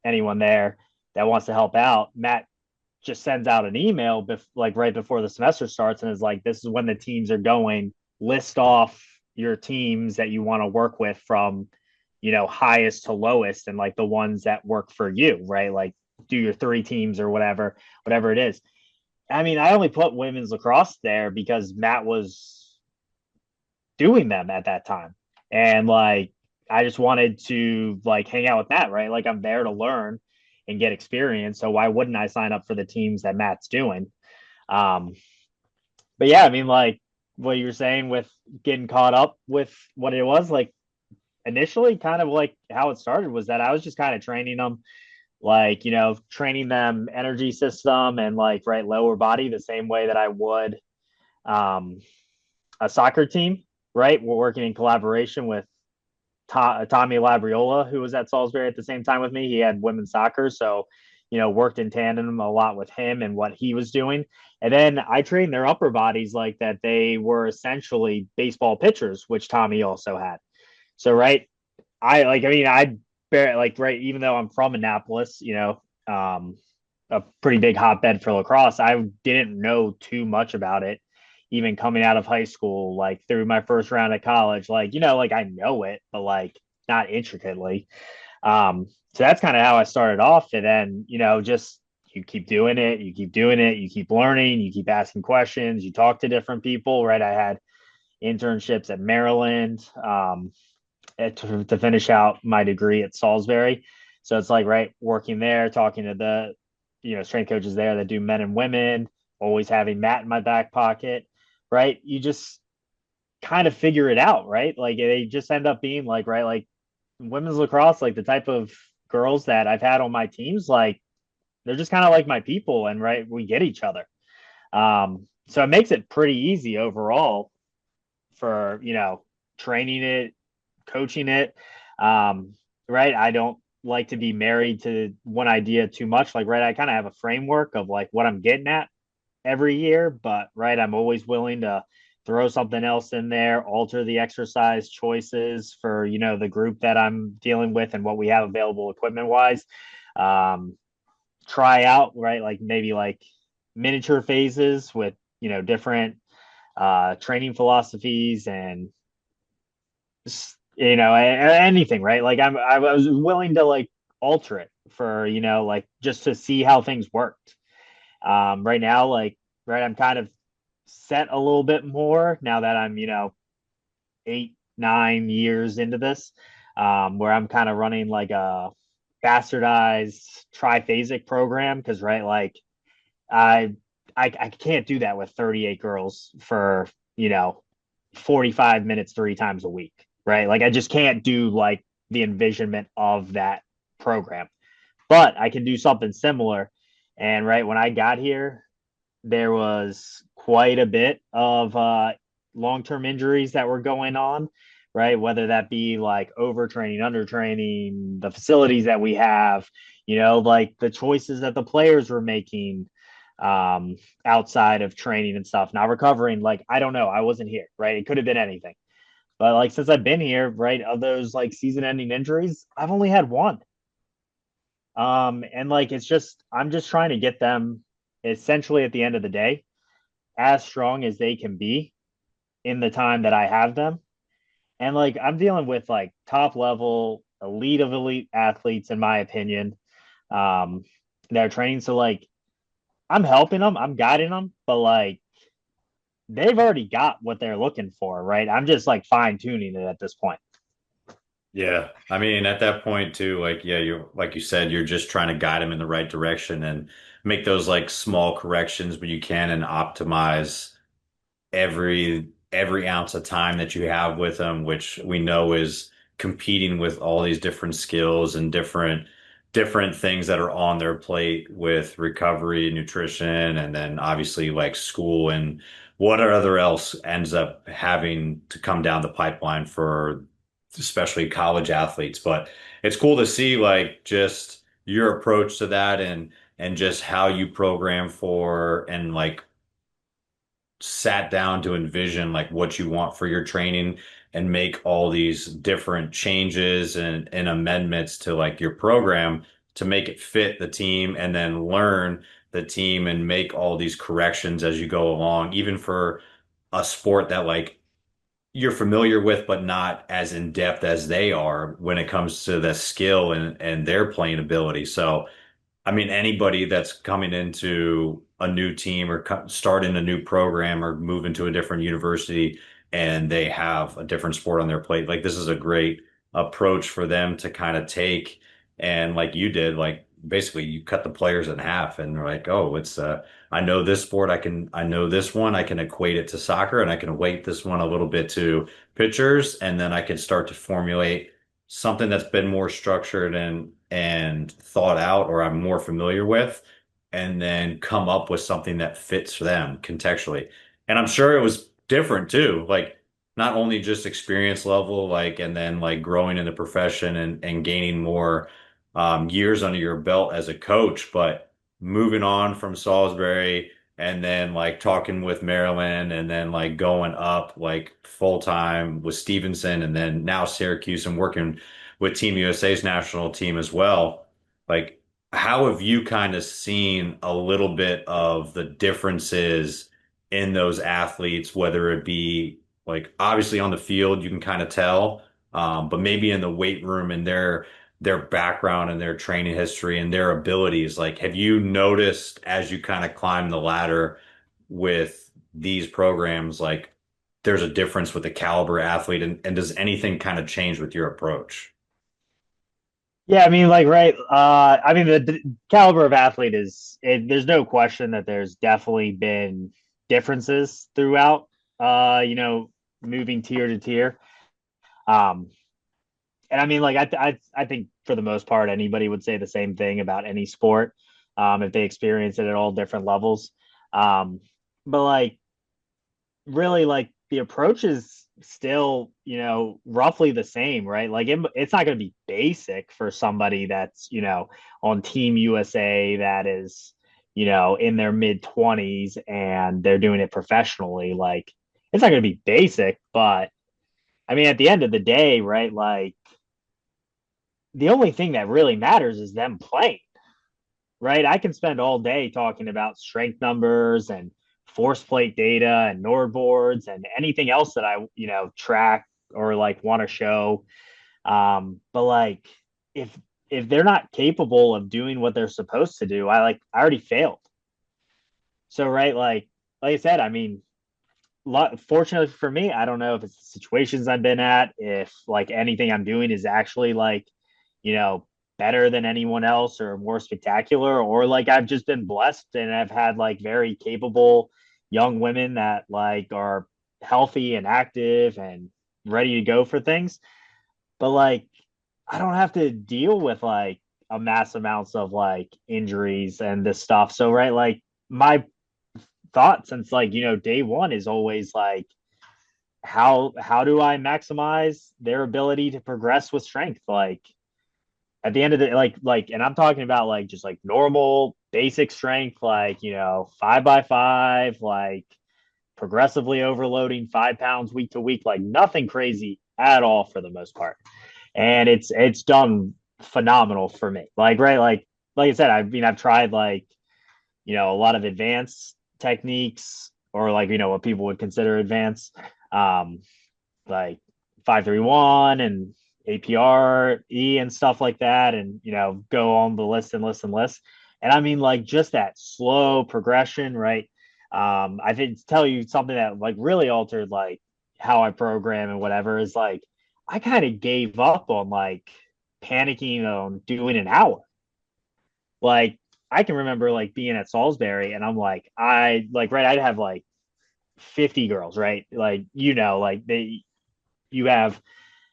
anyone there that wants to help out, Matt just sends out an email like right before the semester starts and is like, this is when the teams are going. List off your teams that you want to work with from highest to lowest, and like the ones that work for you, right? Like do your three teams or whatever it is. I mean, I only put women's lacrosse there because Matt was doing them at that time. And like I just wanted to like hang out with Matt, right? Like I'm there to learn and get experience. So why wouldn't I sign up for the teams that Matt's doing? Um, but yeah, I mean, like what you were saying with getting caught up with what it was like initially, kind of like how it started was that I was just kind of training them, like, training them energy system and like, right, lower body the same way that I would um, a soccer team, right? We're working in collaboration with Tommy Labriola, who was at Salisbury at the same time with me. He had women's soccer, so worked in tandem a lot with him and what he was doing. And then I trained their upper bodies like that. They were essentially baseball pitchers, which Tommy also had. So right, I bear like right, even though I'm from Annapolis, a pretty big hotbed for lacrosse, I didn't know too much about it even coming out of high school, like through my first round of college, like, like I know it, but like not intricately. So that's kind of how I started off. And then, just you keep doing it, you keep doing it, you keep learning, you keep asking questions, you talk to different people, right? I had internships at Maryland to finish out my degree at Salisbury. So it's like, right, working there, talking to the, strength coaches there that do men and women, always having Matt in my back pocket, right? You just kind of figure it out, right? Like they just end up being like, right, like women's lacrosse, like the type of girls that I've had on my teams, like they're just kind of like my people, and right, we get each other. So it makes it pretty easy overall for training it, coaching it. Right, I don't like to be married to one idea too much. Like, right, I kind of have a framework of like what I'm getting at every year, but right, I'm always willing to throw something else in there, alter the exercise choices for the group that I'm dealing with and what we have available equipment wise. Um, Try out, right, like maybe like miniature phases with different training philosophies and anything, right? Like I was willing to like alter it for like just to see how things worked. Right now, like, right, I'm kind of set a little bit more now that I'm 8-9 years into this, where I'm kind of running like a bastardized triphasic program because right, like I, I can't do that with 38 girls for 45 minutes 3 times a week, right? Like I just can't do like the envisionment of that program, but I can do something similar. And right when I got here, there was quite a bit of long-term injuries that were going on, right? Whether that be like overtraining, undertraining, the facilities that we have, like the choices that the players were making outside of training and stuff. Now recovering, like I don't know, I wasn't here, right? It could have been anything. But like since I've been here, right, of those like season-ending injuries, I've only had one. And like it's just I'm just trying to get them essentially at the end of the day as strong as they can be in the time that I have them. And like I'm dealing with like top level elite of elite athletes, in my opinion. Um, they're training. So like I'm helping them, I'm guiding them, but like they've already got what they're looking for, right? I'm just like fine tuning it at this point. Yeah. I mean, at that point too, like, yeah, you're like you said, you're just trying to guide them in the right direction and make those like small corrections when you can and optimize every ounce of time that you have with them, which we know is competing with all these different skills and different different things that are on their plate with recovery, nutrition, and then obviously like school and whatever else ends up having to come down the pipeline for especially college athletes. But it's cool to see like just your approach to that and just how you program for and like sat down to envision like what you want for your training and make all these different changes and amendments to like your program to make it fit the team and then learn the team and make all these corrections as you go along, even for a sport that like you're familiar with, but not as in depth as they are when it comes to the skill and their playing ability. So I mean, anybody that's coming into a new team or starting a new program or moving to a different university and they have a different sport on their plate, like this is a great approach for them to kind of take. And like you did, like basically you cut the players in half and they're like, oh, I know this sport, I know this one, I can equate it to soccer and I can weight this one a little bit to pitchers. And then I can start to formulate something that's been more structured and thought out or I'm more familiar with, and then come up with something that fits for them contextually. And I'm sure it was different too, like not only just experience level, like and then like growing in the profession and gaining more years under your belt as a coach, but moving on from Salisbury and then like talking with Maryland and then like going up like full time with Stevenson and then now Syracuse and working with Team USA's national team as well. Like, how have you kind of seen a little bit of the differences in those athletes, whether it be like obviously on the field, you can kind of tell, but maybe in the weight room and their background and their training history and their abilities. Like, have you noticed as you kind of climb the ladder with these programs, like there's a difference with the caliber athlete and does anything kind of change with your approach? Yeah, I mean, like, right. I mean, the caliber of athlete there's no question that there's definitely been differences throughout, moving tier to tier. Um, and I mean, like, I think for the most part, anybody would say the same thing about any sport, if they experience it at all different levels. Um, but like, really like the approach is still roughly the same, right? Like it's not going to be basic for somebody that's on Team USA that is in their mid 20s and they're doing it professionally. Like it's not going to be basic, but I mean at the end of the day, right, like the only thing that really matters is them playing, right? I can spend all day talking about strength numbers and force plate data and Nord boards and anything else that I, track or like want to show. But like if they're not capable of doing what they're supposed to do, I already failed. So right, like I said, I mean, fortunately for me, I don't know if it's the situations I've been at, if like anything I'm doing is actually like, you know, better than anyone else or more spectacular, or like I've just been blessed and I've had like very capable young women that like are healthy and active and ready to go for things. But like, I don't have to deal with like a mass amounts of like injuries and this stuff. So, right, like my thought since like day one is always like how do I maximize their ability to progress with strength, like at the end of the like and I'm talking about like just like normal basic strength, like 5x5, like progressively overloading 5 pounds week to week, like nothing crazy at all for the most part, and it's done phenomenal for me, like right, like I said, I mean I've tried like a lot of advanced techniques or like what people would consider advanced, um like 531 and APRE and stuff like that, and go on the list and list and list. And I mean like just that slow progression, right? I did tell you something that like really altered like how I program and whatever is like I kind of gave up on like panicking on doing an hour. Like I can remember like being at Salisbury and I'm like, I like, right, I'd have like 50 girls, right? Like, like you have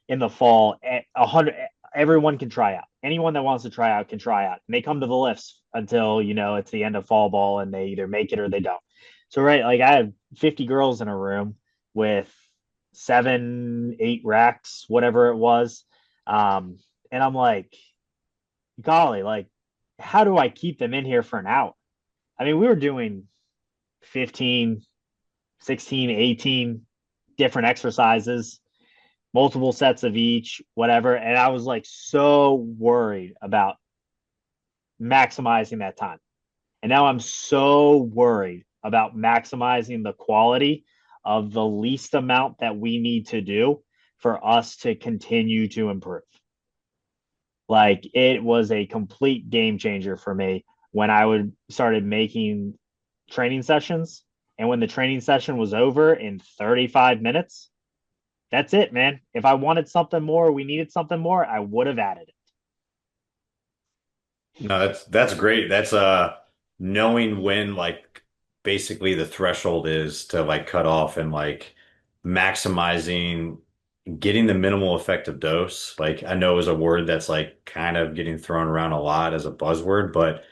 in the fall 100, everyone can try out. Anyone that wants to try out can try out. And they come to the lifts until, it's the end of fall ball and they either make it or they don't. So, right, like I had 50 girls in a room with 7, 8 racks, whatever it was. And I'm like, golly, like, how do I keep them in here for an hour? I mean, we were doing 15, 16, 18 different exercises, multiple sets of each, whatever. And I was like so worried about maximizing that time. And now I'm so worried about maximizing the quality of the least amount that we need to do for us to continue to improve. Like it was a complete game changer for me when I would started making training sessions. And when the training session was over in 35 minutes, that's it, man. If I wanted something more, we needed something more, I would have added it. No, that's great. That's knowing when like basically the threshold is to like cut off and like maximizing getting the minimal effective dose. Like I know is a word that's like kind of getting thrown around a lot as a buzzword, but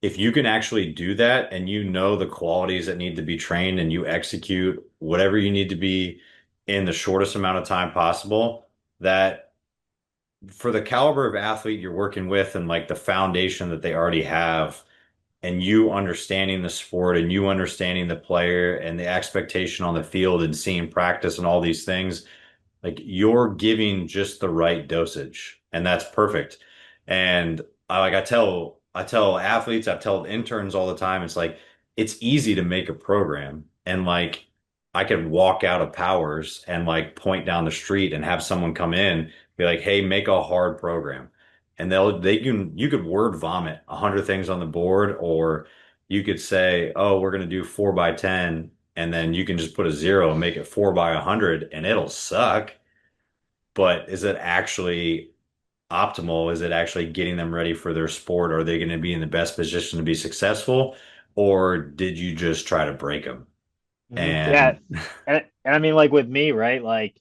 if you can actually do that and you know the qualities that need to be trained and you execute whatever you need to be in the shortest amount of time possible, that for the caliber of athlete you're working with and like the foundation that they already have, and you understanding the sport and you understanding the player and the expectation on the field and seeing practice and all these things, like you're giving just the right dosage, and that's perfect. And I tell athletes, I tell interns all the time, it's like it's easy to make a program, and like I could walk out of Powers and like point down the street and have someone come in, be like, "Hey, make a hard program." And you could word vomit 100 things on the board, or you could say, "Oh, we're gonna do 4 by 10," and then you can just put a zero and make it 4 by 100, and it'll suck. But is it actually optimal? Is it actually getting them ready for their sport? Are they going to be in the best position to be successful? Or did you just try to break them? Yeah. And And I mean, like with me, right? Like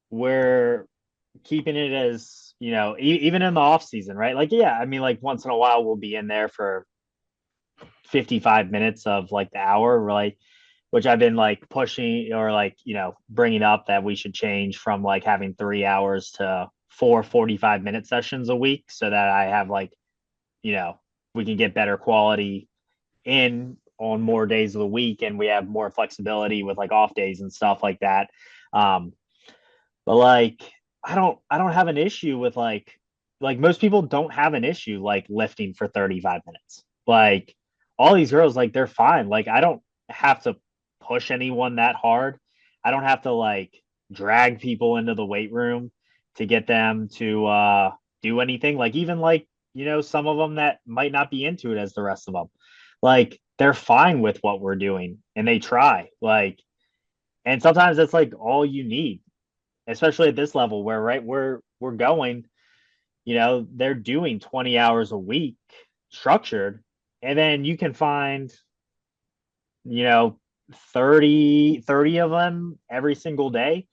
we're keeping it as, even in the off season, right? Like, yeah, I mean, like once in a while we'll be in there for 55 minutes of like the hour, right? Which I've been like pushing or like, bringing up that we should change from like having 3 hours to 4 45-minute sessions a week so that I have like, you know, we can get better quality in on more days of the week and we have more flexibility with like off days and stuff like that. Um, but like I don't have an issue with like most people don't have an issue like lifting for 35 minutes. Like all these girls, like they're fine. Like I don't have to push anyone that hard. I don't have to like drag people into the weight room to get them to do anything. Like even like, some of them that might not be into it as the rest of them. Like they're fine with what we're doing and they try. Like and sometimes that's like all you need, especially at this level where right we're going, they're doing 20 hours a week structured, and then you can find, you know, 30 of them every single day,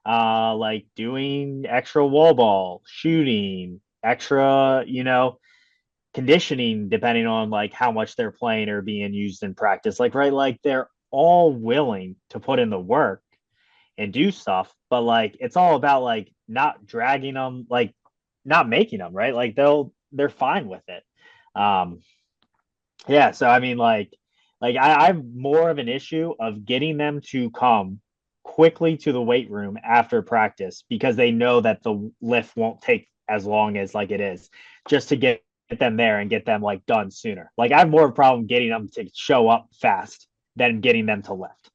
like doing extra wall ball, shooting, extra, conditioning, depending on like how much they're playing or being used in practice. Like, right, like they're all willing to put in the work and do stuff, but like it's all about like not dragging them, like not making them, right? Like they're fine with it. Um, yeah, so I mean like I'm more of an issue of getting them to come quickly to the weight room after practice because they know that the lift won't take as long as like it is, just to get them there and get them like done sooner. Like I have more of a problem getting them to show up fast than getting them to lift.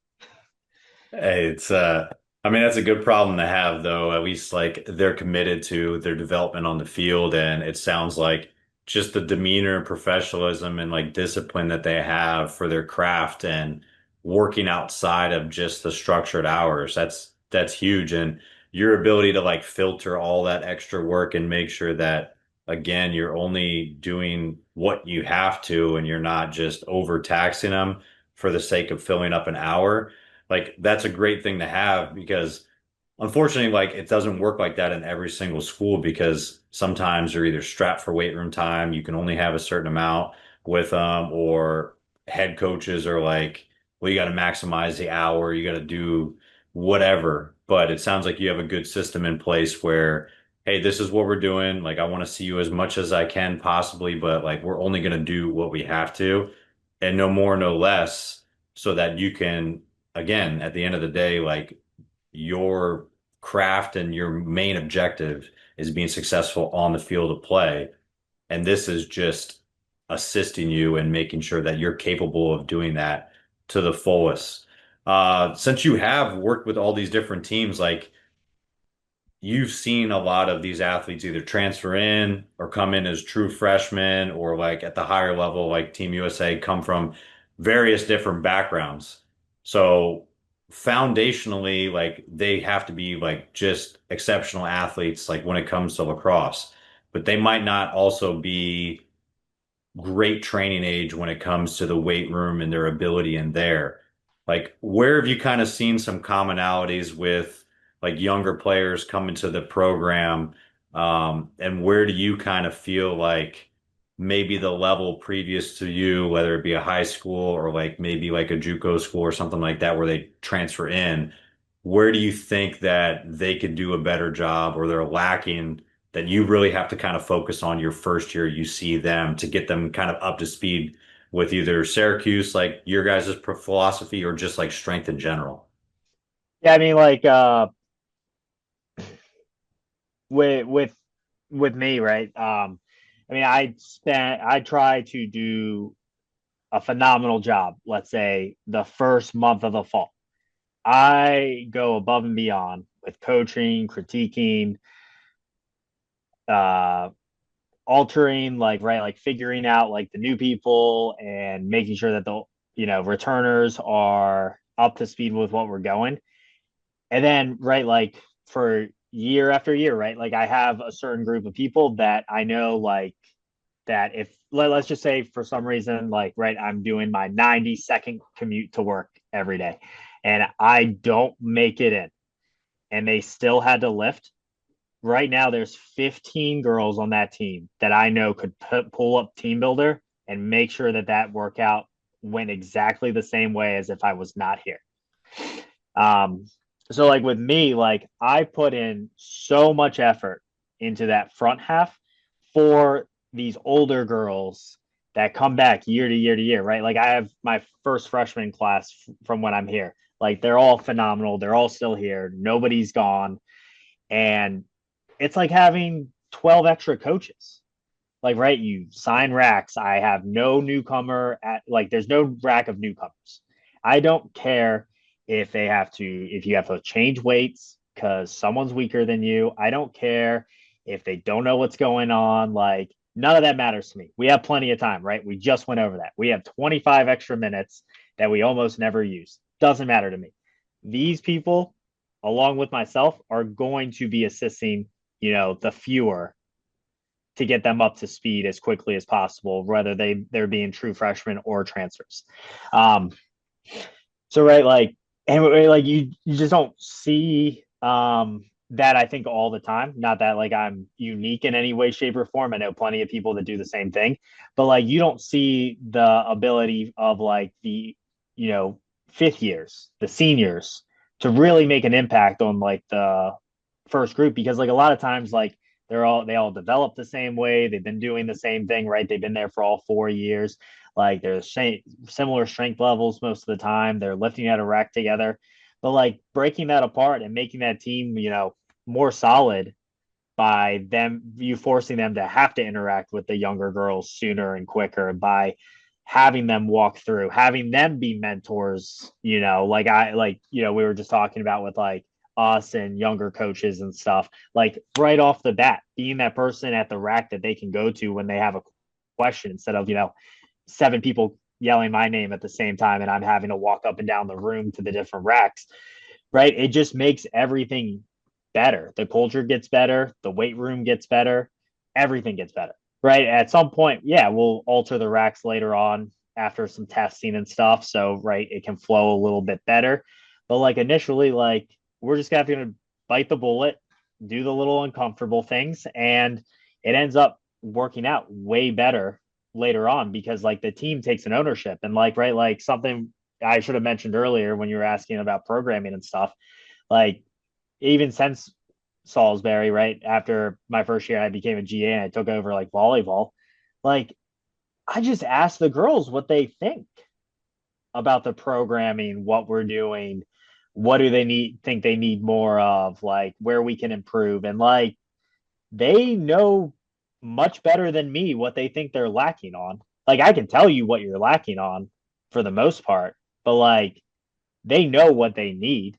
hey, it's I mean that's a good problem to have though. At least like they're committed to their development on the field, and it sounds like just the demeanor and professionalism and like discipline that they have for their craft and working outside of just the structured hours. That's huge. And your ability to like filter all that extra work and make sure that again you're only doing what you have to and you're not just overtaxing them for the sake of filling up an hour, like that's a great thing to have because unfortunately, like it doesn't work like that in every single school because sometimes you're either strapped for weight room time, you can only have a certain amount with them, or head coaches are like, well, you got to maximize the hour, you got to do whatever. But it sounds like you have a good system in place where, hey, this is what we're doing. Like, I want to see you as much as I can possibly, but like, we're only going to do what we have to, and no more, no less, so that you can, again, at the end of the day, like, your craft and your main objective is being successful on the field of play. And this is just assisting you and making sure that you're capable of doing that to the fullest. Since you have worked with all these different teams, like you've seen a lot of these athletes either transfer in or come in as true freshmen, or like at the higher level, like Team USA, come from various different backgrounds. So foundationally, like they have to be like just exceptional athletes, like when it comes to lacrosse, but they might not also be great training age when it comes to the weight room and their ability in there. Like, where have you kind of seen some commonalities with like younger players coming to the program? And where do you kind of feel like maybe the level previous to you, whether it be a high school or like maybe like a JUCO school or something like that, where they transfer in, where do you think that they could do a better job, or they're lacking, that you really have to kind of focus on your first year you see them to get them kind of up to speed with either Syracuse, like your guys' philosophy, or just like strength in general? Yeah, I mean, like with with me, right? I mean, I try to do a phenomenal job. Let's say the first month of the fall, I go above and beyond with coaching, critiquing, uh, altering, like right, like figuring out like the new people and making sure that the returners are up to speed with what we're going. And then right, like for year after year, right, like I have a certain group of people that I know, like that if let's just say for some reason, like right, I'm doing my 90-second commute to work every day and I don't make it in and they still had to lift. Right now there's 15 girls on that team that I know could pull up team builder and make sure that that workout went exactly the same way as if I was not here. um so like with me, like I put in so much effort into that front half for these older girls that come back year to year to year, right? Like I have my first freshman class from when I'm here. Like they're all phenomenal. They're all still here. Nobody's gone. And it's like having 12 extra coaches. Like, right, you sign racks. I have no newcomer at, like, there's no rack of newcomers. I don't care if you have to change weights because someone's weaker than you. I don't care if they don't know what's going on. Like, none of that matters to me. We have plenty of time, right? We just went over that. We have 25 extra minutes that we almost never use. Doesn't matter to me. These people, along with myself, are going to be assisting, the fewer, to get them up to speed as quickly as possible, whether they're being true freshmen or transfers. Um, so right, like, and like you just don't see that, I think, all the time. Not that like I'm unique in any way, shape, or form. I know plenty of people that do the same thing, but like you don't see the ability of like the you know fifth years, the seniors, to really make an impact on like the first group, because like a lot of times, like they all develop the same way. They've been doing the same thing, right? They've been there for all 4 years. Like there's similar strength levels most of the time. They're lifting at a rack together, but like breaking that apart and making that team, more solid by you forcing them to have to interact with the younger girls sooner and quicker, by having them walk through, having them be mentors, we were just talking about with like us and younger coaches and stuff, like right off the bat, being that person at the rack that they can go to when they have a question, instead of, seven people yelling my name at the same time and I'm having to walk up and down the room to the different racks, right? It just makes everything better. The culture gets better, the weight room gets better, everything gets better, right? At some point, yeah, we'll alter the racks later on after some testing and stuff. So, right, it can flow a little bit better. But like initially, like we're just gonna have to bite the bullet, do the little uncomfortable things, and it ends up working out way better later on because like the team takes an ownership and like right like something I should have mentioned earlier when you were asking about programming and stuff like even since Salisbury, right after my first year, I became a GA and I took over like volleyball. Like I just asked the girls what they think about the programming, what we're doing, what do they think they need more of, like where we can improve, and like they know much better than me what they think they're lacking on. Like I can tell you what you're lacking on for the most part, but like they know what they need.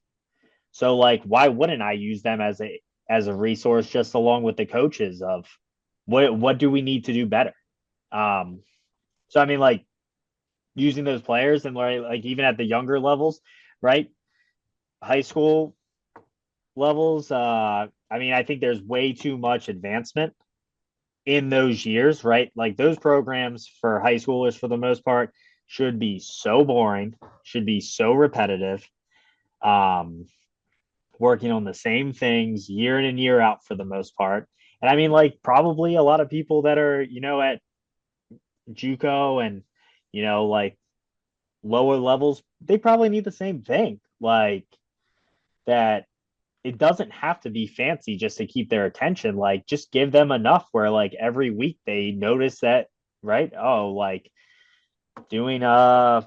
So like why wouldn't I use them as a resource just along with the coaches of what do we need to do better? Um so I mean like using those players and like even at the younger levels, right? High school levels, I mean I think there's way too much advancement in those years, right? Like those programs for high schoolers for the most part should be so boring, should be so repetitive. Um Working on the same things year in and year out for the most part. And I mean, like, probably a lot of people that are, at JUCO and, like lower levels, they probably need the same thing. Like, that it doesn't have to be fancy just to keep their attention. Like, just give them enough where, like, every week they notice that, right? Oh, like doing a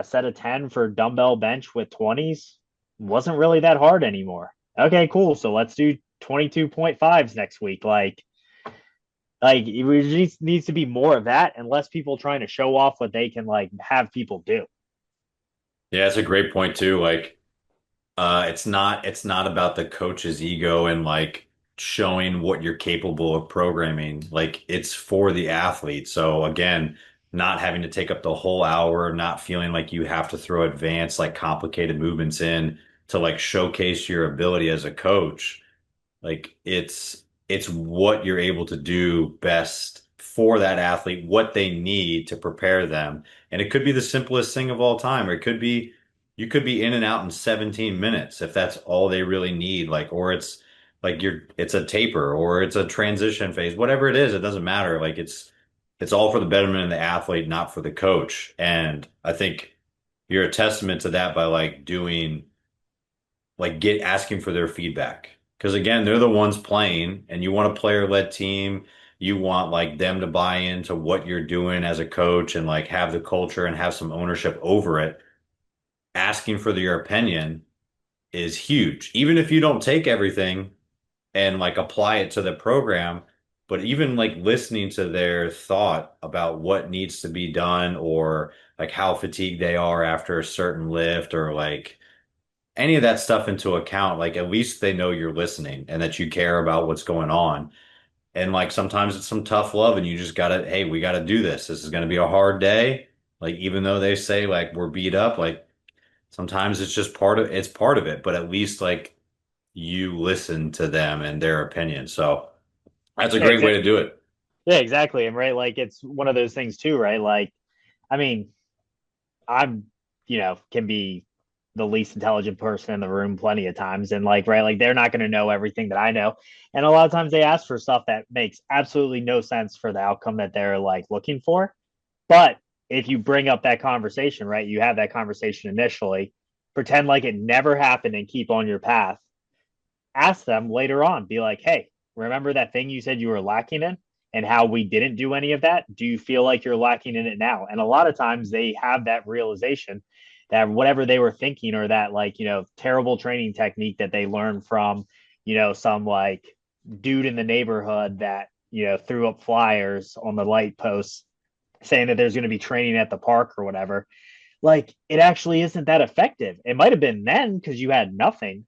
set of 10 for dumbbell bench with 20s wasn't really that hard anymore. Okay, cool. So let's do 22.5s next week. Like it just needs to be more of that and less people trying to show off what they can like have people do. Yeah, it's a great point too. Like, it's not about the coach's ego and like showing what you're capable of programming. Like it's for the athlete. So again, not having to take up the whole hour, not feeling like you have to throw advanced, like complicated movements in to like showcase your ability as a coach. Like it's what you're able to do best for that athlete, what they need to prepare them. And it could be the simplest thing of all time, or it could be you could be in and out in 17 minutes if that's all they really need. Like, or it's like it's a taper or it's a transition phase, whatever it is, it doesn't matter. Like it's all for the betterment of the athlete, not for the coach. And I think you're a testament to that by like doing like get asking for their feedback. Because again, they're the ones playing and you want a player-led team. You want like them to buy into what you're doing as a coach and like have the culture and have some ownership over it. Asking for your opinion is huge. Even if you don't take everything and like apply it to the program, but even like listening to their thought about what needs to be done or like how fatigued they are after a certain lift or like any of that stuff into account, like at least they know you're listening and that you care about what's going on. And like sometimes it's some tough love and you just gotta, hey, we gotta do this. This is gonna be a hard day. Like even though they say like we're beat up, like sometimes it's part of it, but at least like you listen to them and their opinion. So that's a Yeah, great way to do it. yeah, exactly. And right, like it's one of those things too, right? Like, I mean, I'm, can be the least intelligent person in the room plenty of times. And like, right, like they're not going to know everything that I know. And a lot of times they ask for stuff that makes absolutely no sense for the outcome that they're like looking for. But if you bring up that conversation, right, you have that conversation initially, pretend like it never happened and keep on your path. Ask them later on, be like, hey, remember that thing you said you were lacking in and how we didn't do any of that? Do you feel like you're lacking in it now? And a lot of times they have that realization that whatever they were thinking or that like, terrible training technique that they learned from, some like dude in the neighborhood that, threw up flyers on the light posts saying that there's going to be training at the park or whatever. Like it actually isn't that effective. It might have been then because you had nothing,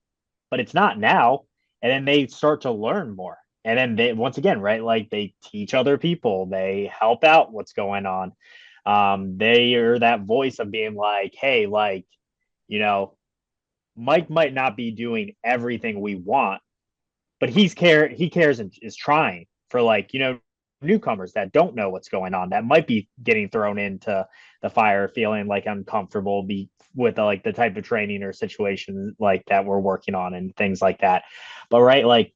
but it's not now. And then they start to learn more. And then they, once again, right, like they teach other people, they help out what's going on. They are that voice of being like, hey, like, you know, Mike might not be doing everything we want, but he cares and is trying for like, newcomers that don't know what's going on, that might be getting thrown into the fire, feeling like uncomfortable with like the type of training or situation like that we're working on and things like that. But right, like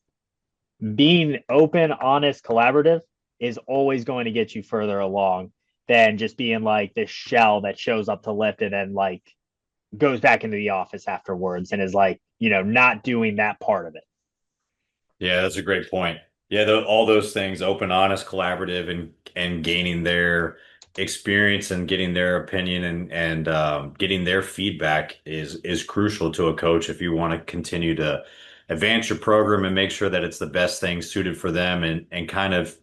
being open, honest, collaborative is always going to get you further along than just being like this shell that shows up to lift and then like goes back into the office afterwards and is like, not doing that part of it. Yeah, that's a great point. Yeah, all those things, open, honest, collaborative, and gaining their experience and getting their opinion and getting their feedback is crucial to a coach if you want to continue to advance your program and make sure that it's the best thing suited for them and kind of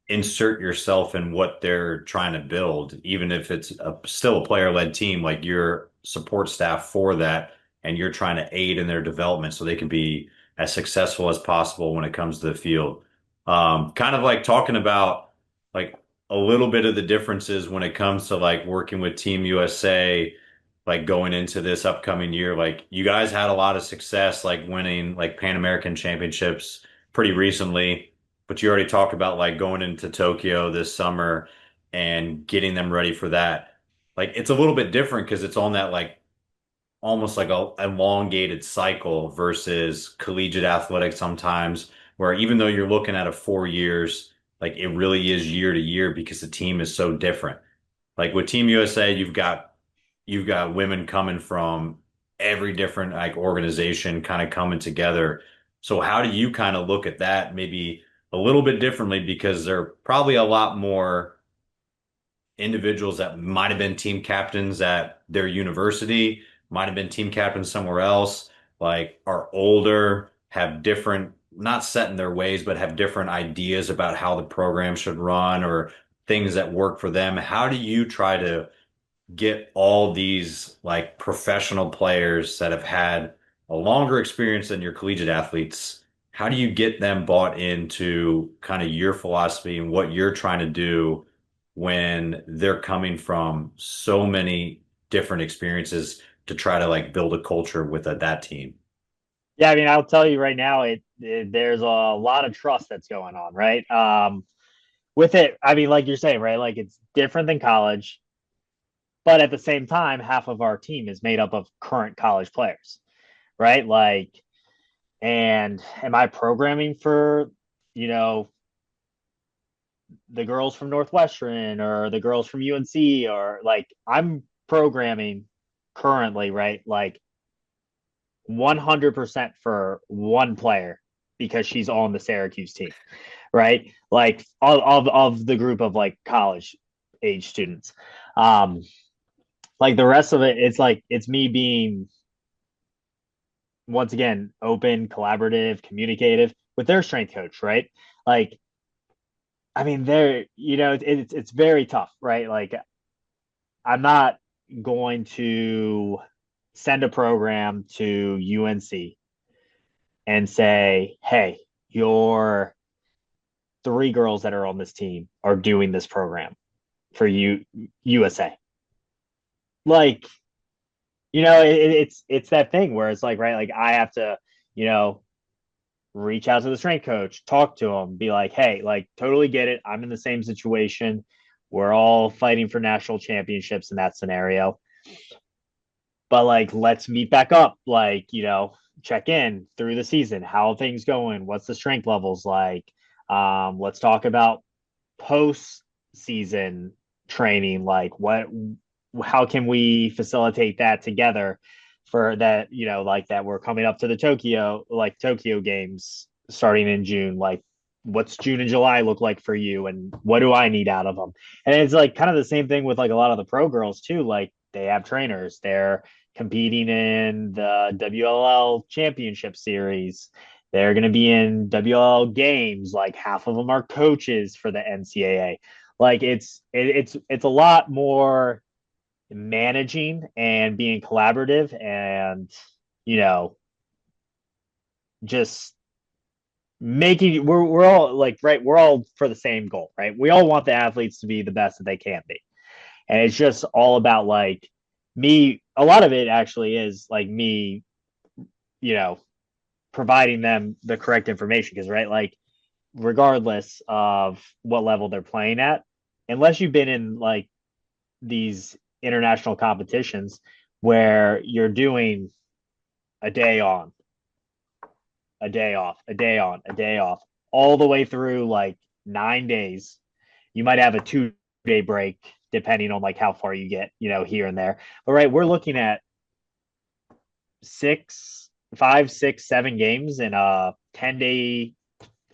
insert yourself in what they're trying to build, even if it's still a player-led team, like your support staff for that, and you're trying to aid in their development so they can be as successful as possible when it comes to the field. Kind of like talking about like a little bit of the differences when it comes to like working with Team USA, like going into this upcoming year. Like you guys had a lot of success, like winning like Pan American championships pretty recently, but you already talked about like going into Tokyo this summer and getting them ready for that. Like it's a little bit different because it's on that like almost like a elongated cycle versus collegiate athletics sometimes, where even though you're looking at a 4 years, like it really is year to year because the team is so different. Like with Team USA, you've got women coming from every different like organization kind of coming together. So how do you kind of look at that maybe a little bit differently because there are probably a lot more individuals that might have been team captains at their university, might have been team captains somewhere else, like are older, have different, not set in their ways, but have different ideas about how the program should run or things that work for them. How do you try to get all these like professional players that have had a longer experience than your collegiate athletes? How do you get them bought into kind of your philosophy and what you're trying to do when they're coming from so many different experiences to try to like build a culture with that team? Yeah, I mean, I'll tell you right now, there's a lot of trust that's going on, right? With it, I mean, like you're saying, right? Like it's different than college, but at the same time, half of our team is made up of current college players, right? Like, and am I programming for, you know, the girls from Northwestern or the girls from UNC or like I'm programming currently, right? Like 100% for one player because she's on the Syracuse team, right? Like of the group of like college age students. Um, like the rest of it, it's like it's me being once again open, collaborative, communicative with their strength coach, right? Like, I mean, it's very tough, right? Like, I'm not going to send a program to UNC and say, hey, your three girls that are on this team are doing this program for you, USA. Like, it's that thing where it's like, right, like I have to, you know, reach out to the strength coach, talk to him, be like, hey, like totally get it. I'm in the same situation. We're all fighting for national championships in that scenario. But like, let's meet back up. Like, check in through the season. How are things going? What's the strength levels like? Let's talk about post season training. Like, how can we facilitate that together for that? Like that we're coming up to the Tokyo games starting in June. Like, what's June and July look like for you, and what do I need out of them? And it's like kind of the same thing with like a lot of the pro girls too. Like they have trainers. They're competing in the WLL championship series. They're going to be in WLL games. Like half of them are coaches for the NCAA. Like it's a lot more managing and being collaborative and you know just making we're all like right we're all for the same goal, right? We all want the athletes to be the best that they can be, and it's just all about like me. A lot of it actually is like me, you know providing them the correct information because right like regardless of what level they're playing at, unless you've been in like these international competitions where you're doing a day on, a day off, a day on, a day off, all the way through like 9 days. You might have a 2 day break depending on like how far you get, here and there. But right, we're looking at six, five, six, 7 games in a 10 day,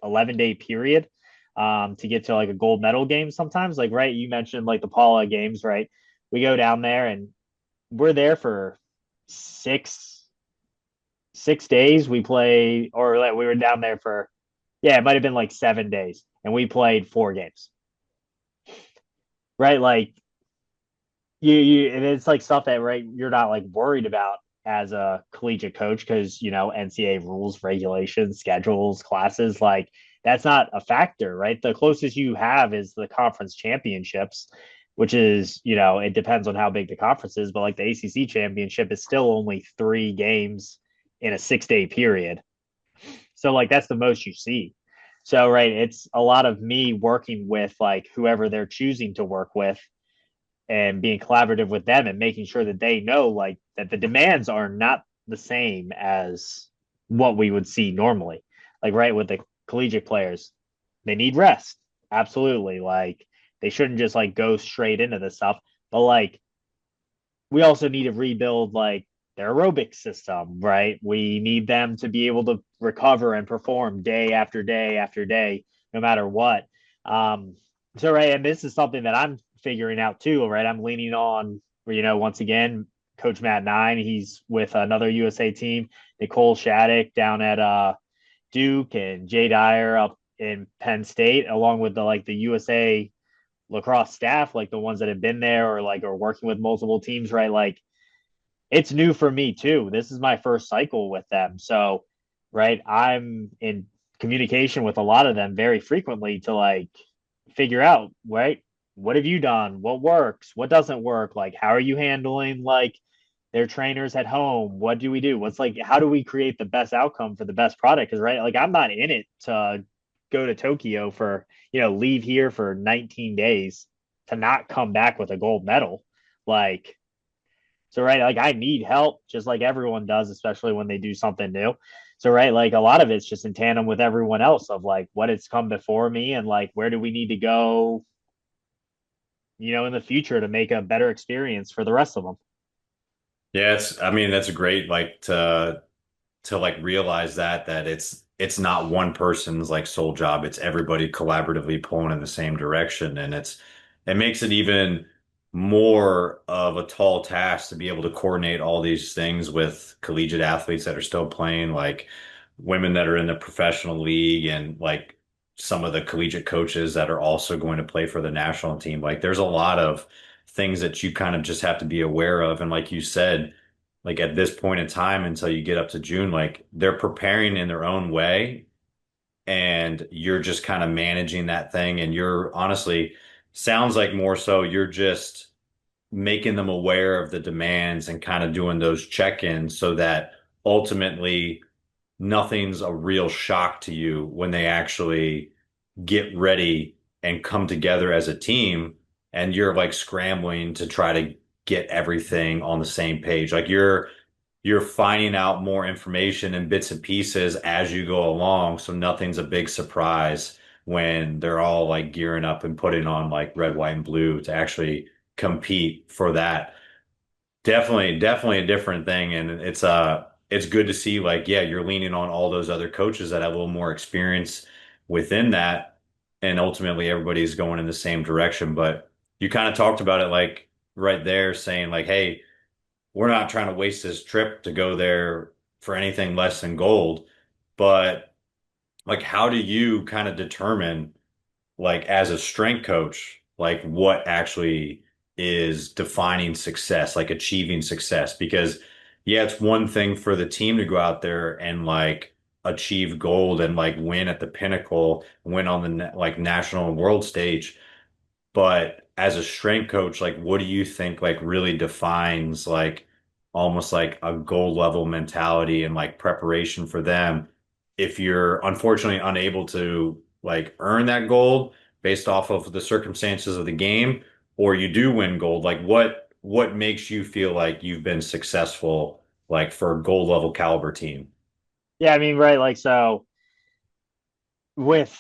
11 day period to get to like a gold medal game sometimes. Like, right, you mentioned like the Paula games, right? We go down there and we're there for six days. We play, or like we were down there for, yeah, it might have been like 7 days, and we played 4 games. Right, like and it's like stuff that right you're not like worried about as a collegiate coach because NCAA rules, regulations, schedules, classes, like that's not a factor, right? The closest you have is the conference championships, which is it depends on how big the conference is, but like the ACC championship is still only 3 games in a 6 day period, so like that's the most you see. So right, it's a lot of me working with like whoever they're choosing to work with and being collaborative with them and making sure that they know like that the demands are not the same as what we would see normally. Like right with the collegiate players, they need rest. Absolutely. Like they shouldn't just like go straight into this stuff. But like we also need to rebuild like their aerobic system, right? We need them to be able to recover and perform day after day after day, no matter what. So right, and this is something that I'm figuring out too, right? I'm leaning on, once again, Coach Matt Nine. He's with another USA team, Nicole Shattuck down at Duke, and Jay Dyer up in Penn State, along with the USA lacrosse staff, like the ones that have been there or like are working with multiple teams, right? Like it's new for me too. This is my first cycle with them. So, right, I'm in communication with a lot of them very frequently to like figure out, right, what have you done? What works? What doesn't work? Like, how are you handling like their trainers at home? What do we do? What's like, how do we create the best outcome for the best product? Because, right, like I'm not in it to go to Tokyo for, leave here for 19 days to not come back with a gold medal. Like, so right, like I need help just like everyone does, especially when they do something new. So right, like a lot of it's just in tandem with everyone else of like what has come before me and like where do we need to go, in the future to make a better experience for the rest of them. Yeah, I mean, that's a great like to like realize that it's not one person's like sole job. It's everybody collaboratively pulling in the same direction. And it makes it even more of a tall task to be able to coordinate all these things with collegiate athletes that are still playing, like women that are in the professional league and like some of the collegiate coaches that are also going to play for the national team. Like there's a lot of things that you kind of just have to be aware of. And like you said, like at this point in time until you get up to June, like they're preparing in their own way and you're just kind of managing that thing. And you're honestly sounds like more so you're just making them aware of the demands and kind of doing those check-ins so that ultimately nothing's a real shock to you when they actually get ready and come together as a team and you're like scrambling to try to get everything on the same page. Like you're finding out more information and bits and pieces as you go along, so nothing's a big surprise when they're all like gearing up and putting on like red, white, and blue to actually compete for that. Definitely a different thing. And it's good to see like, yeah, you're leaning on all those other coaches that have a little more experience within that. And ultimately everybody's going in the same direction. But you kind of talked about it like right there saying like, hey, we're not trying to waste this trip to go there for anything less than gold. But like, how do you kind of determine like as a strength coach, like what actually is defining success, like achieving success? Because yeah, it's one thing for the team to go out there and like achieve gold and like win at the pinnacle, win on the like national and world stage. But as a strength coach, like what do you think like really defines like almost like a gold level mentality and like preparation for them if you're unfortunately unable to like earn that gold based off of the circumstances of the game, or you do win gold? Like what makes you feel like you've been successful like for a gold level caliber team? Yeah, I mean, right, like so with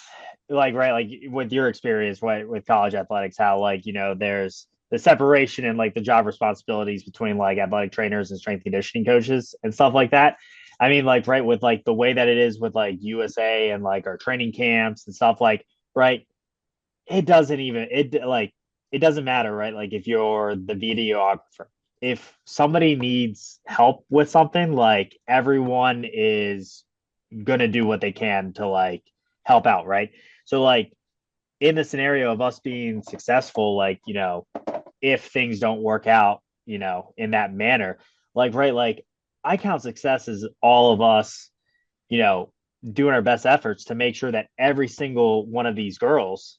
right, like with your experience, right, with college athletics, how like, there's the separation and like the job responsibilities between like athletic trainers and strength conditioning coaches and stuff like that. I mean, like, right, with like the way that it is with like USA and like our training camps and stuff, like, right, it doesn't even it doesn't matter, right? Like if you're the videographer, if somebody needs help with something, like everyone is gonna do what they can to like help out, right? So like in the scenario of us being successful, like, if things don't work out, in that manner, like, right, like I count success as all of us, you know, doing our best efforts to make sure that every single one of these girls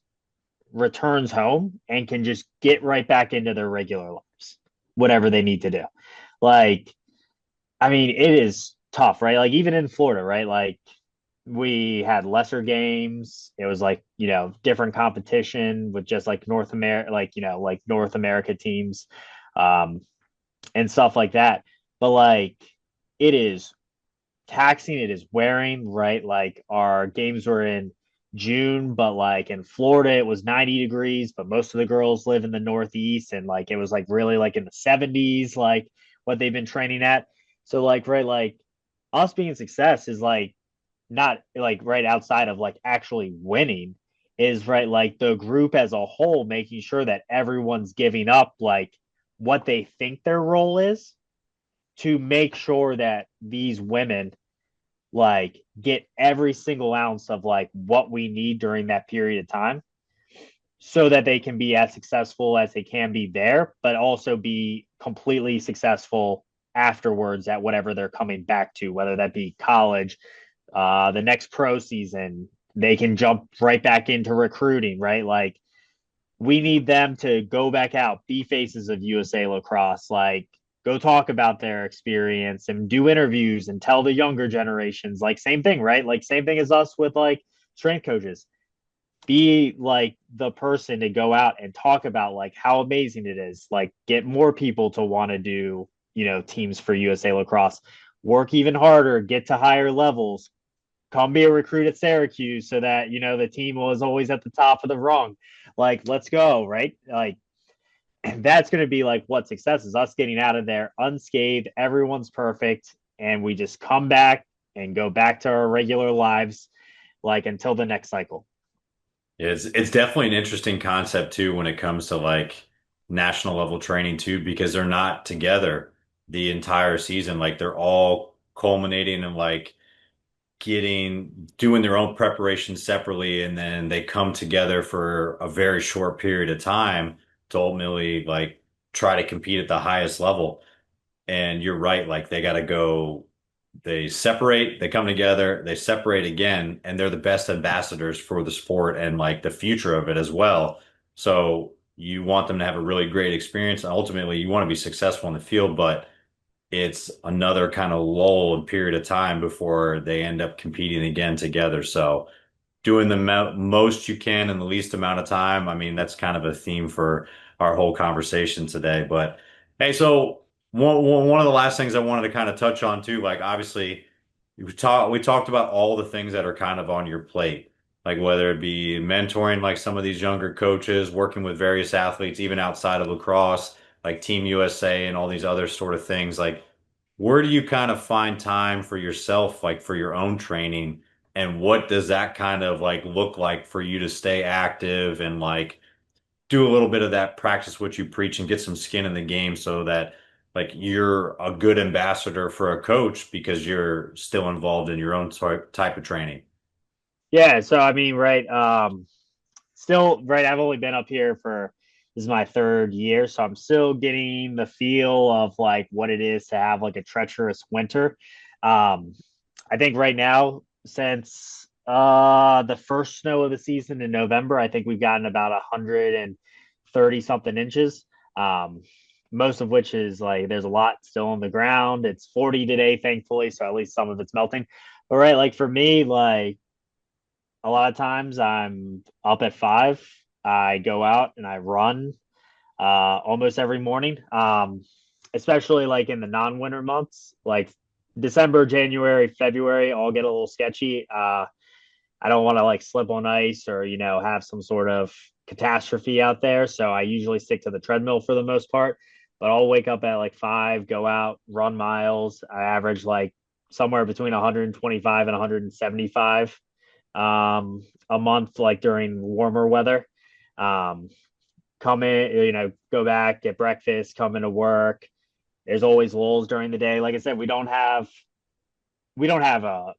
returns home and can just get right back into their regular lives, whatever they need to do. Like, I mean, it is tough, right? Like, even in Florida, right? Like, we had lesser games. It was like, different competition with just like North America, like, like North America teams, um, and stuff like that. But like, it is taxing, it is wearing, right? Like our games were in June, but like in Florida it was 90 degrees, but most of the girls live in the Northeast, and like it was like really like in the 70s, like what they've been training at. So like, right, like us being success is like not like right outside of like actually winning, is right, like the group as a whole making sure that everyone's giving up like what they think their role is to make sure that these women like get every single ounce of like what we need during that period of time so that they can be as successful as they can be there, but also be completely successful afterwards at whatever they're coming back to, whether that be college, the next pro season, they can jump right back into recruiting, right? Like we need them to go back out, be faces of USA lacrosse, like go talk about their experience and do interviews and tell the younger generations, like same thing, right? Like same thing as us with like strength coaches. Be like the person to go out and talk about like how amazing it is, like get more people to want to do, teams for USA lacrosse, work even harder, get to higher levels, come be a recruit at Syracuse so that the team was always at the top of the rung. Like, let's go, right? Like, that's going to be like what success is, us getting out of there unscathed. Everyone's perfect, and we just come back and go back to our regular lives, like until the next cycle. It's definitely an interesting concept too when it comes to like national level training too, because they're not together the entire season. Like they're all culminating and like doing their own preparation separately, and then they come together for a very short period of time to ultimately like try to compete at the highest level. And you're right, like they got to go, they separate, they come together, they separate again, and they're the best ambassadors for the sport and like the future of it as well. So you want them to have a really great experience, and ultimately you want to be successful in the field, but it's another kind of lull and period of time before they end up competing again together. So doing the most you can in the least amount of time. I mean, that's kind of a theme for our whole conversation today. But hey, so one of the last things I wanted to kind of touch on too, like obviously we talked about all the things that are kind of on your plate, like whether it be mentoring like some of these younger coaches, working with various athletes, even outside of lacrosse, like Team USA and all these other sort of things. Like, where do you kind of find time for yourself, like for your own training? And what does that kind of like look like for you to stay active and like do a little bit of that practice what you preach and get some skin in the game so that like you're a good ambassador for a coach because you're still involved in your own type of training? Yeah, so I mean, right, still right. I've only been up here for this is my third year, so I'm still getting the feel of like what it is to have like a treacherous winter. Um, I think right now, since the first snow of the season in November, I think we've gotten about 130 something inches. Um, most of which is like there's a lot still on the ground. It's 40 today, thankfully, so at least some of it's melting. But right, like for me, like a lot of times I'm up at 5. I go out and I run almost every morning. Especially like in the non-winter months, like December, January, February, all get a little sketchy. I don't want to like slip on ice or, have some sort of catastrophe out there. So I usually stick to the treadmill for the most part. But I'll wake up at like 5, go out, run miles. I average like somewhere between 125 and 175 a month, like during warmer weather. Um, Come in, go back, get breakfast, come into work. There's always lulls during the day. Like I said, we don't have a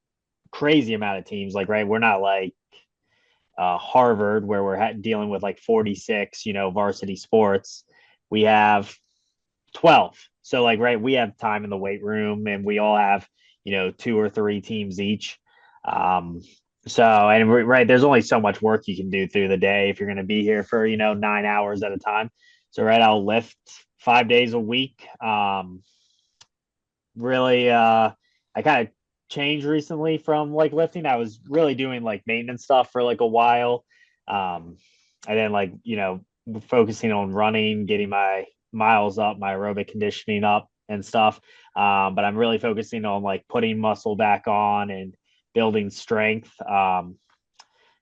crazy amount of teams. Like, right, we're not like Harvard where we're dealing with like 46, varsity sports. We have 12. So like, right, we have time in the weight room and we all have, 2 or 3 teams each. Um, and right, there's only so much work you can do through the day if you're going to be here for, 9 hours at a time. So, right, I'll lift 5 days a week. Really, I kind of changed recently from like lifting. I was really doing like maintenance stuff for like a while. Um, and then like, focusing on running, getting my miles up, my aerobic conditioning up and stuff. But I'm really focusing on like putting muscle back on and building strength.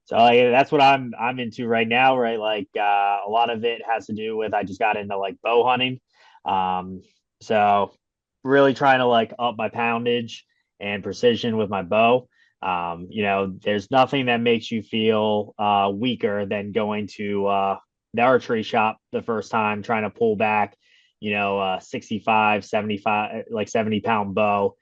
So like, that's what I'm into right now, right? Like a lot of it has to do with I just got into like bow hunting. Um, so really trying to like up my poundage and precision with my bow. There's nothing that makes you feel weaker than going to the archery shop the first time trying to pull back, 65, 75, like 70-pound bow,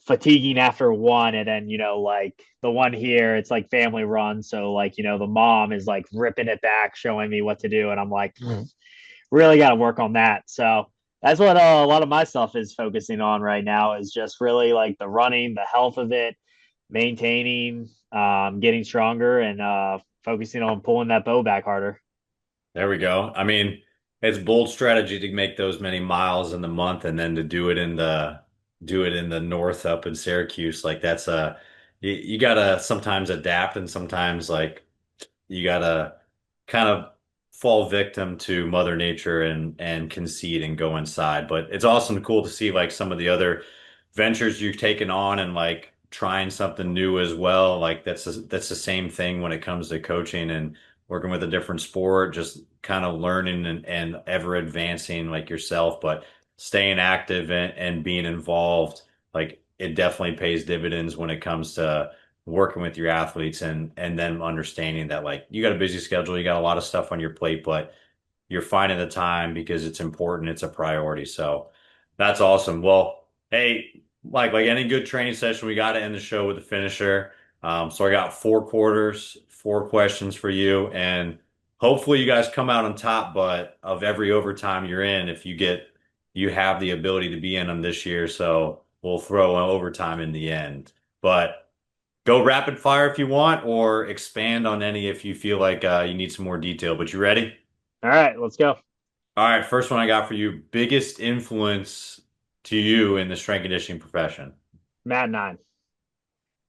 fatiguing after one. And then, like the one here, it's like family run. So, like, the mom is like ripping it back, showing me what to do. And I'm like, really got to work on that. So, that's what a lot of my stuff is focusing on right now is just really like the running, the health of it, maintaining, getting stronger, and focusing on pulling that bow back harder. There we go. I mean, it's bold strategy to make those many miles in the month and then to do it in the north up in Syracuse. Like that's you gotta sometimes adapt and sometimes like you gotta kind of fall victim to Mother Nature and concede and go inside. But it's awesome, cool to see like some of the other ventures you've taken on and like trying something new as well. Like that's the same thing when it comes to coaching and working with a different sport, just kind of learning and ever advancing like yourself, but staying active and being involved. Like it definitely pays dividends when it comes to working with your athletes and them understanding that like you got a busy schedule, you got a lot of stuff on your plate, but you're finding the time because it's important, it's a priority. So that's awesome. Well, hey, like any good training session, we got to end the show with a finisher. So I got 4 quarters, 4 questions for you, and hopefully you guys come out on top. But of every overtime you're in, if you have the ability to be in them this year, so we'll throw an overtime in the end. But go rapid fire if you want, or expand on any if you feel like you need some more detail. But you ready? All right, let's go. All right, first one I got for you. Biggest influence to you in the strength conditioning profession. Matt 9.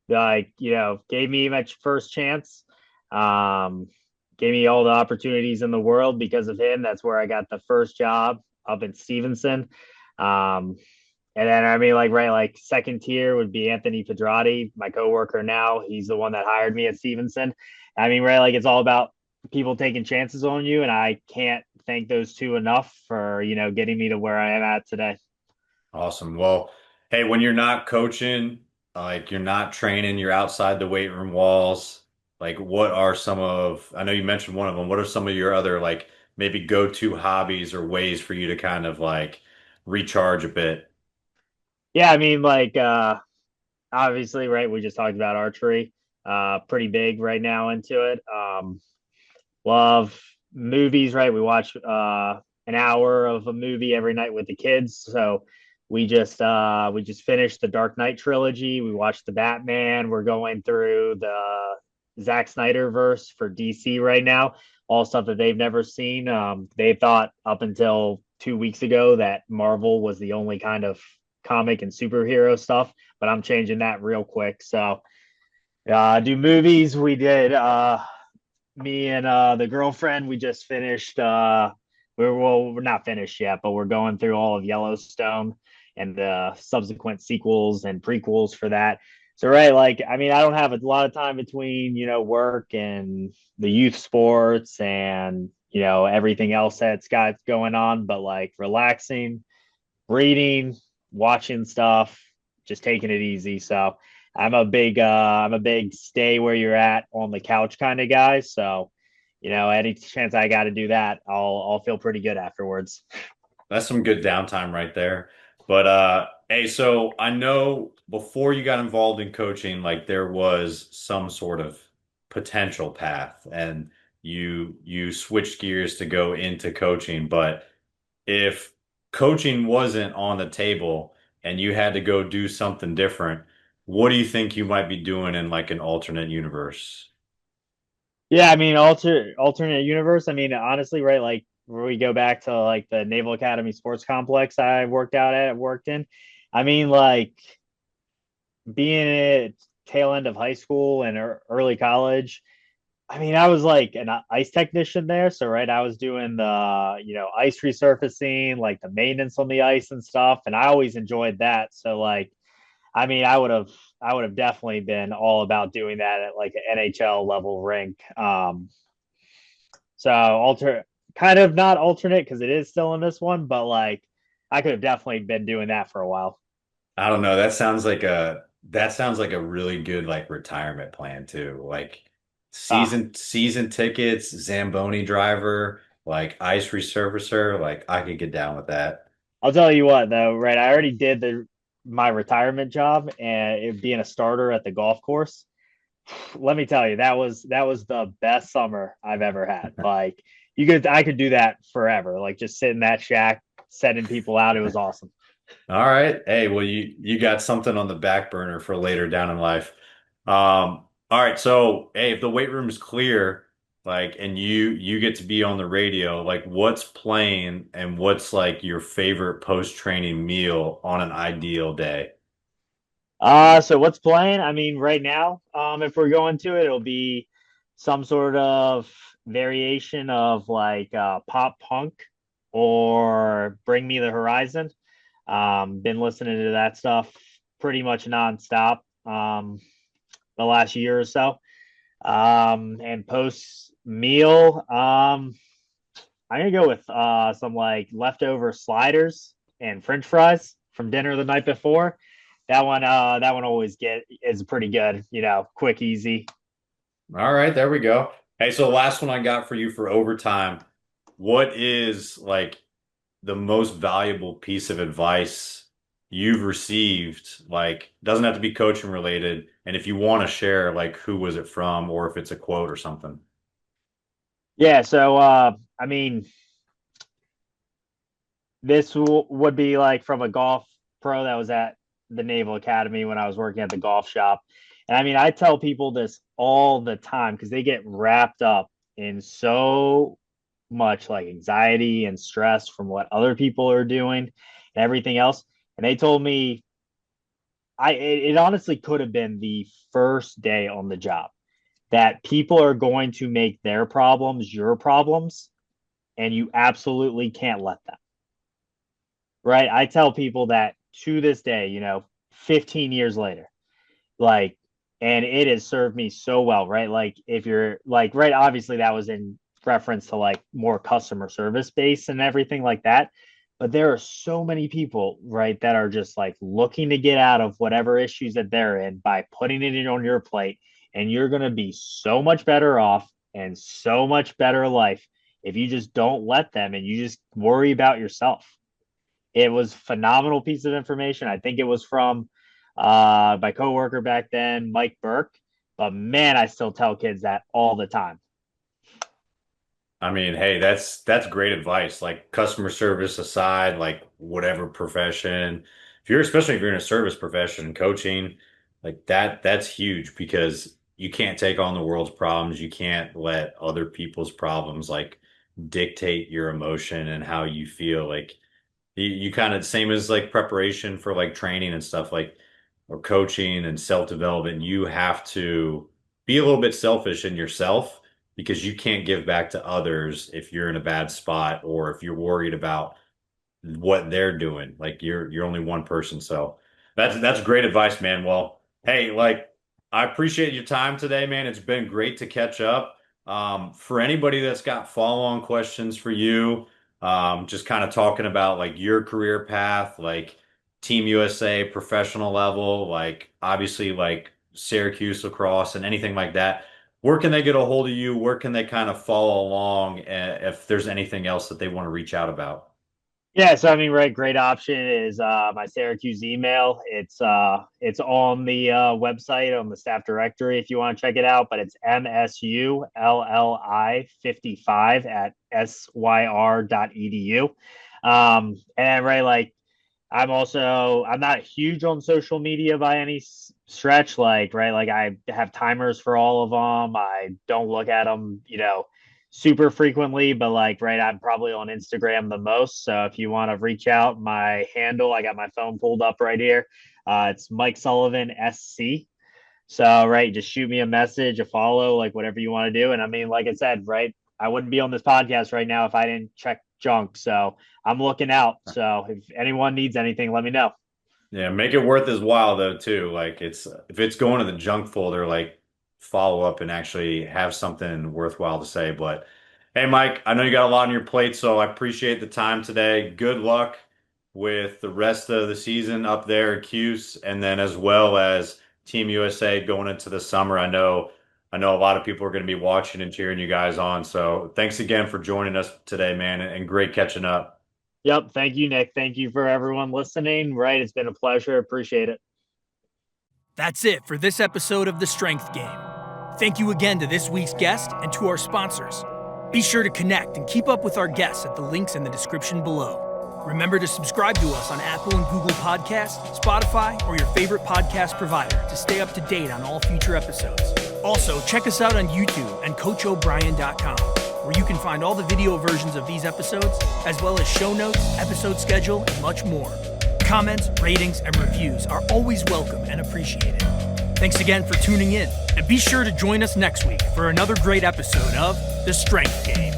Like, gave me my first chance. Um, Gave me all the opportunities in the world because of him. That's where I got the first job up in Stevenson. Um, and then I mean, like, right, like second tier would be Anthony Pedrati, my coworker now. He's the one that hired me at Stevenson. I mean, right, like it's all about people taking chances on you, and I can't thank those two enough for, getting me to where I am at today. Awesome. Well, hey, when you're not coaching, like you're not training, you're outside the weight room walls. Like, what are some of, I know you mentioned one of them. What are some of your other, like, maybe go-to hobbies or ways for you to kind of like recharge a bit? Yeah, I mean, like obviously, right, we just talked about archery. Pretty big right now into it. Love movies, right? We watch an hour of a movie every night with the kids. So we just finished the Dark Knight trilogy. We watched the Batman. We're going through the Zack Snyder verse for DC right now. All stuff that they've never seen. They thought up until 2 weeks ago that Marvel was the only kind of comic and superhero stuff, but I'm changing that real quick. So Do movies. We did. Me and the girlfriend. We just finished. We're not finished yet, but we're going through all of Yellowstone and the subsequent sequels and prequels for that. So right, like I mean, I don't have a lot of time between work and the youth sports and everything else that's got going on, but like relaxing, reading, watching stuff, just taking it easy. So I'm a big stay where you're at on the couch kind of guy. So, any chance I got to do that, I'll feel pretty good afterwards. That's some good downtime right there. But hey, so I know before you got involved in coaching, like there was some sort of potential path and you switched gears to go into coaching, but if coaching wasn't on the table and you had to go do something different, what do you think you might be doing in like an alternate universe? Yeah, I mean alternate universe. I mean, honestly, right? Like where we go back to like the Naval Academy Sports Complex I worked in. I mean, like being at tail end of high school and early college. I mean, I was like an ice technician there. So, right, I was doing the, ice resurfacing, like the maintenance on the ice and stuff. And I always enjoyed that. So, like, I mean, I would have definitely been all about doing that at like an NHL level rink. So kind of not alternate because it is still in this one, but like, I could have definitely been doing that for a while. I don't know. That sounds like a really good like retirement plan too. Like Ah, season tickets, Zamboni driver, like ice resurfacer, like I could get down with that. I'll tell you what though, right? I already did my retirement job and it being a starter at the golf course. Let me tell you, that was the best summer I've ever had. Like I could do that forever. Like just sit in that shack, sending people out. It was awesome. All right. Hey, well you got something on the back burner for later down in life. All right, so hey, if the weight room is clear, like and you get to be on the radio, like what's playing and what's like your favorite post-training meal on an ideal day? So what's playing? I mean, right now, if we're going to it, it'll be some sort of variation of like pop punk or Bring Me the Horizon. Been listening to that stuff pretty much nonstop the last year or so. And post meal, I'm gonna go with some like leftover sliders and French fries from dinner the night before. That one always get is pretty good. Quick, easy. All right, there we go. Hey, so the last one I got for you for overtime, what is like the most valuable piece of advice you've received? Like, doesn't have to be coaching related, and if you want to share, like, who was it from, or if it's a quote or something. Yeah. So I mean, this would be like from a golf pro that was at the Naval Academy when I was working at the golf shop. And I mean, I tell people this all the time because they get wrapped up in so much like anxiety and stress from what other people are doing and everything else. And they told me it honestly could have been the first day on the job that people are going to make their problems your problems and you absolutely can't let them. Right? I tell people that to this day, 15 years later, like, and it has served me so well, right? Like, if you're like, right, obviously that was in reference to like more customer service base and everything like that. But there are so many people, right, that are just like looking to get out of whatever issues that they're in by putting it in on your plate. And you're going to be so much better off and so much better life if you just don't let them and you just worry about yourself. It was a phenomenal piece of information. I think it was from my coworker back then, Mike Burke. But man, I still tell kids that all the time. I mean, hey, that's great advice. Like customer service aside, like whatever profession, if you're especially if you're in a service profession, coaching, like that's huge because you can't take on the world's problems. You can't let other people's problems like dictate your emotion and how you feel. Like you kind of same as like preparation for like training and stuff. Like or coaching and self-development, you have to be a little bit selfish in yourself because you can't give back to others if you're in a bad spot or if you're worried about what they're doing. Like you're only one person. So that's great advice, man. Well, hey, like I appreciate your time today, man. It's been great to catch up. For anybody that's got follow-on questions for you, just kind of talking about like your career path, like Team USA professional level, like obviously like Syracuse lacrosse and anything like that. Where can they get a hold of you? Where can they kind of follow along if there's anything else that they want to reach out about? Yeah, so I mean, right, great option is my Syracuse email. It's on the website on the staff directory if you want to check it out, but it's msulli55 at syr.edu. And right, like I'm not huge on social media by any stretch. Like, right, like I have timers for all of them. I don't look at them, super frequently, but like, right, I'm probably on Instagram the most. So if you want to reach out, my handle, I got my phone pulled up right here. It's Mike Sullivan SC. So, right, just shoot me a message, a follow, like whatever you want to do. And I mean, like I said, right, I wouldn't be on this podcast right now if I didn't check junk. So I'm looking out. So if anyone needs anything, let me know. Yeah, make it worth his while though too. Like it's if it's going to the junk folder, like follow up and actually have something worthwhile to say. But hey, Mike, I know you got a lot on your plate, so I appreciate the time today. Good luck with the rest of the season up there at Cuse, and then as well as Team USA going into the summer. I know a lot of people are going to be watching and cheering you guys on. So thanks again for joining us today, man, and great catching up. Yep. Thank you, Nick. Thank you for everyone listening. Right. It's been a pleasure. Appreciate it. That's it for this episode of The Strength Game. Thank you again to this week's guest and to our sponsors. Be sure to connect and keep up with our guests at the links in the description below. Remember to subscribe to us on Apple and Google Podcasts, Spotify, or your favorite podcast provider to stay up to date on all future episodes. Also, check us out on YouTube and CoachO'Brien.com, where you can find all the video versions of these episodes, as well as show notes, episode schedule, and much more. Comments, ratings, and reviews are always welcome and appreciated. Thanks again for tuning in, and be sure to join us next week for another great episode of The Strength Game.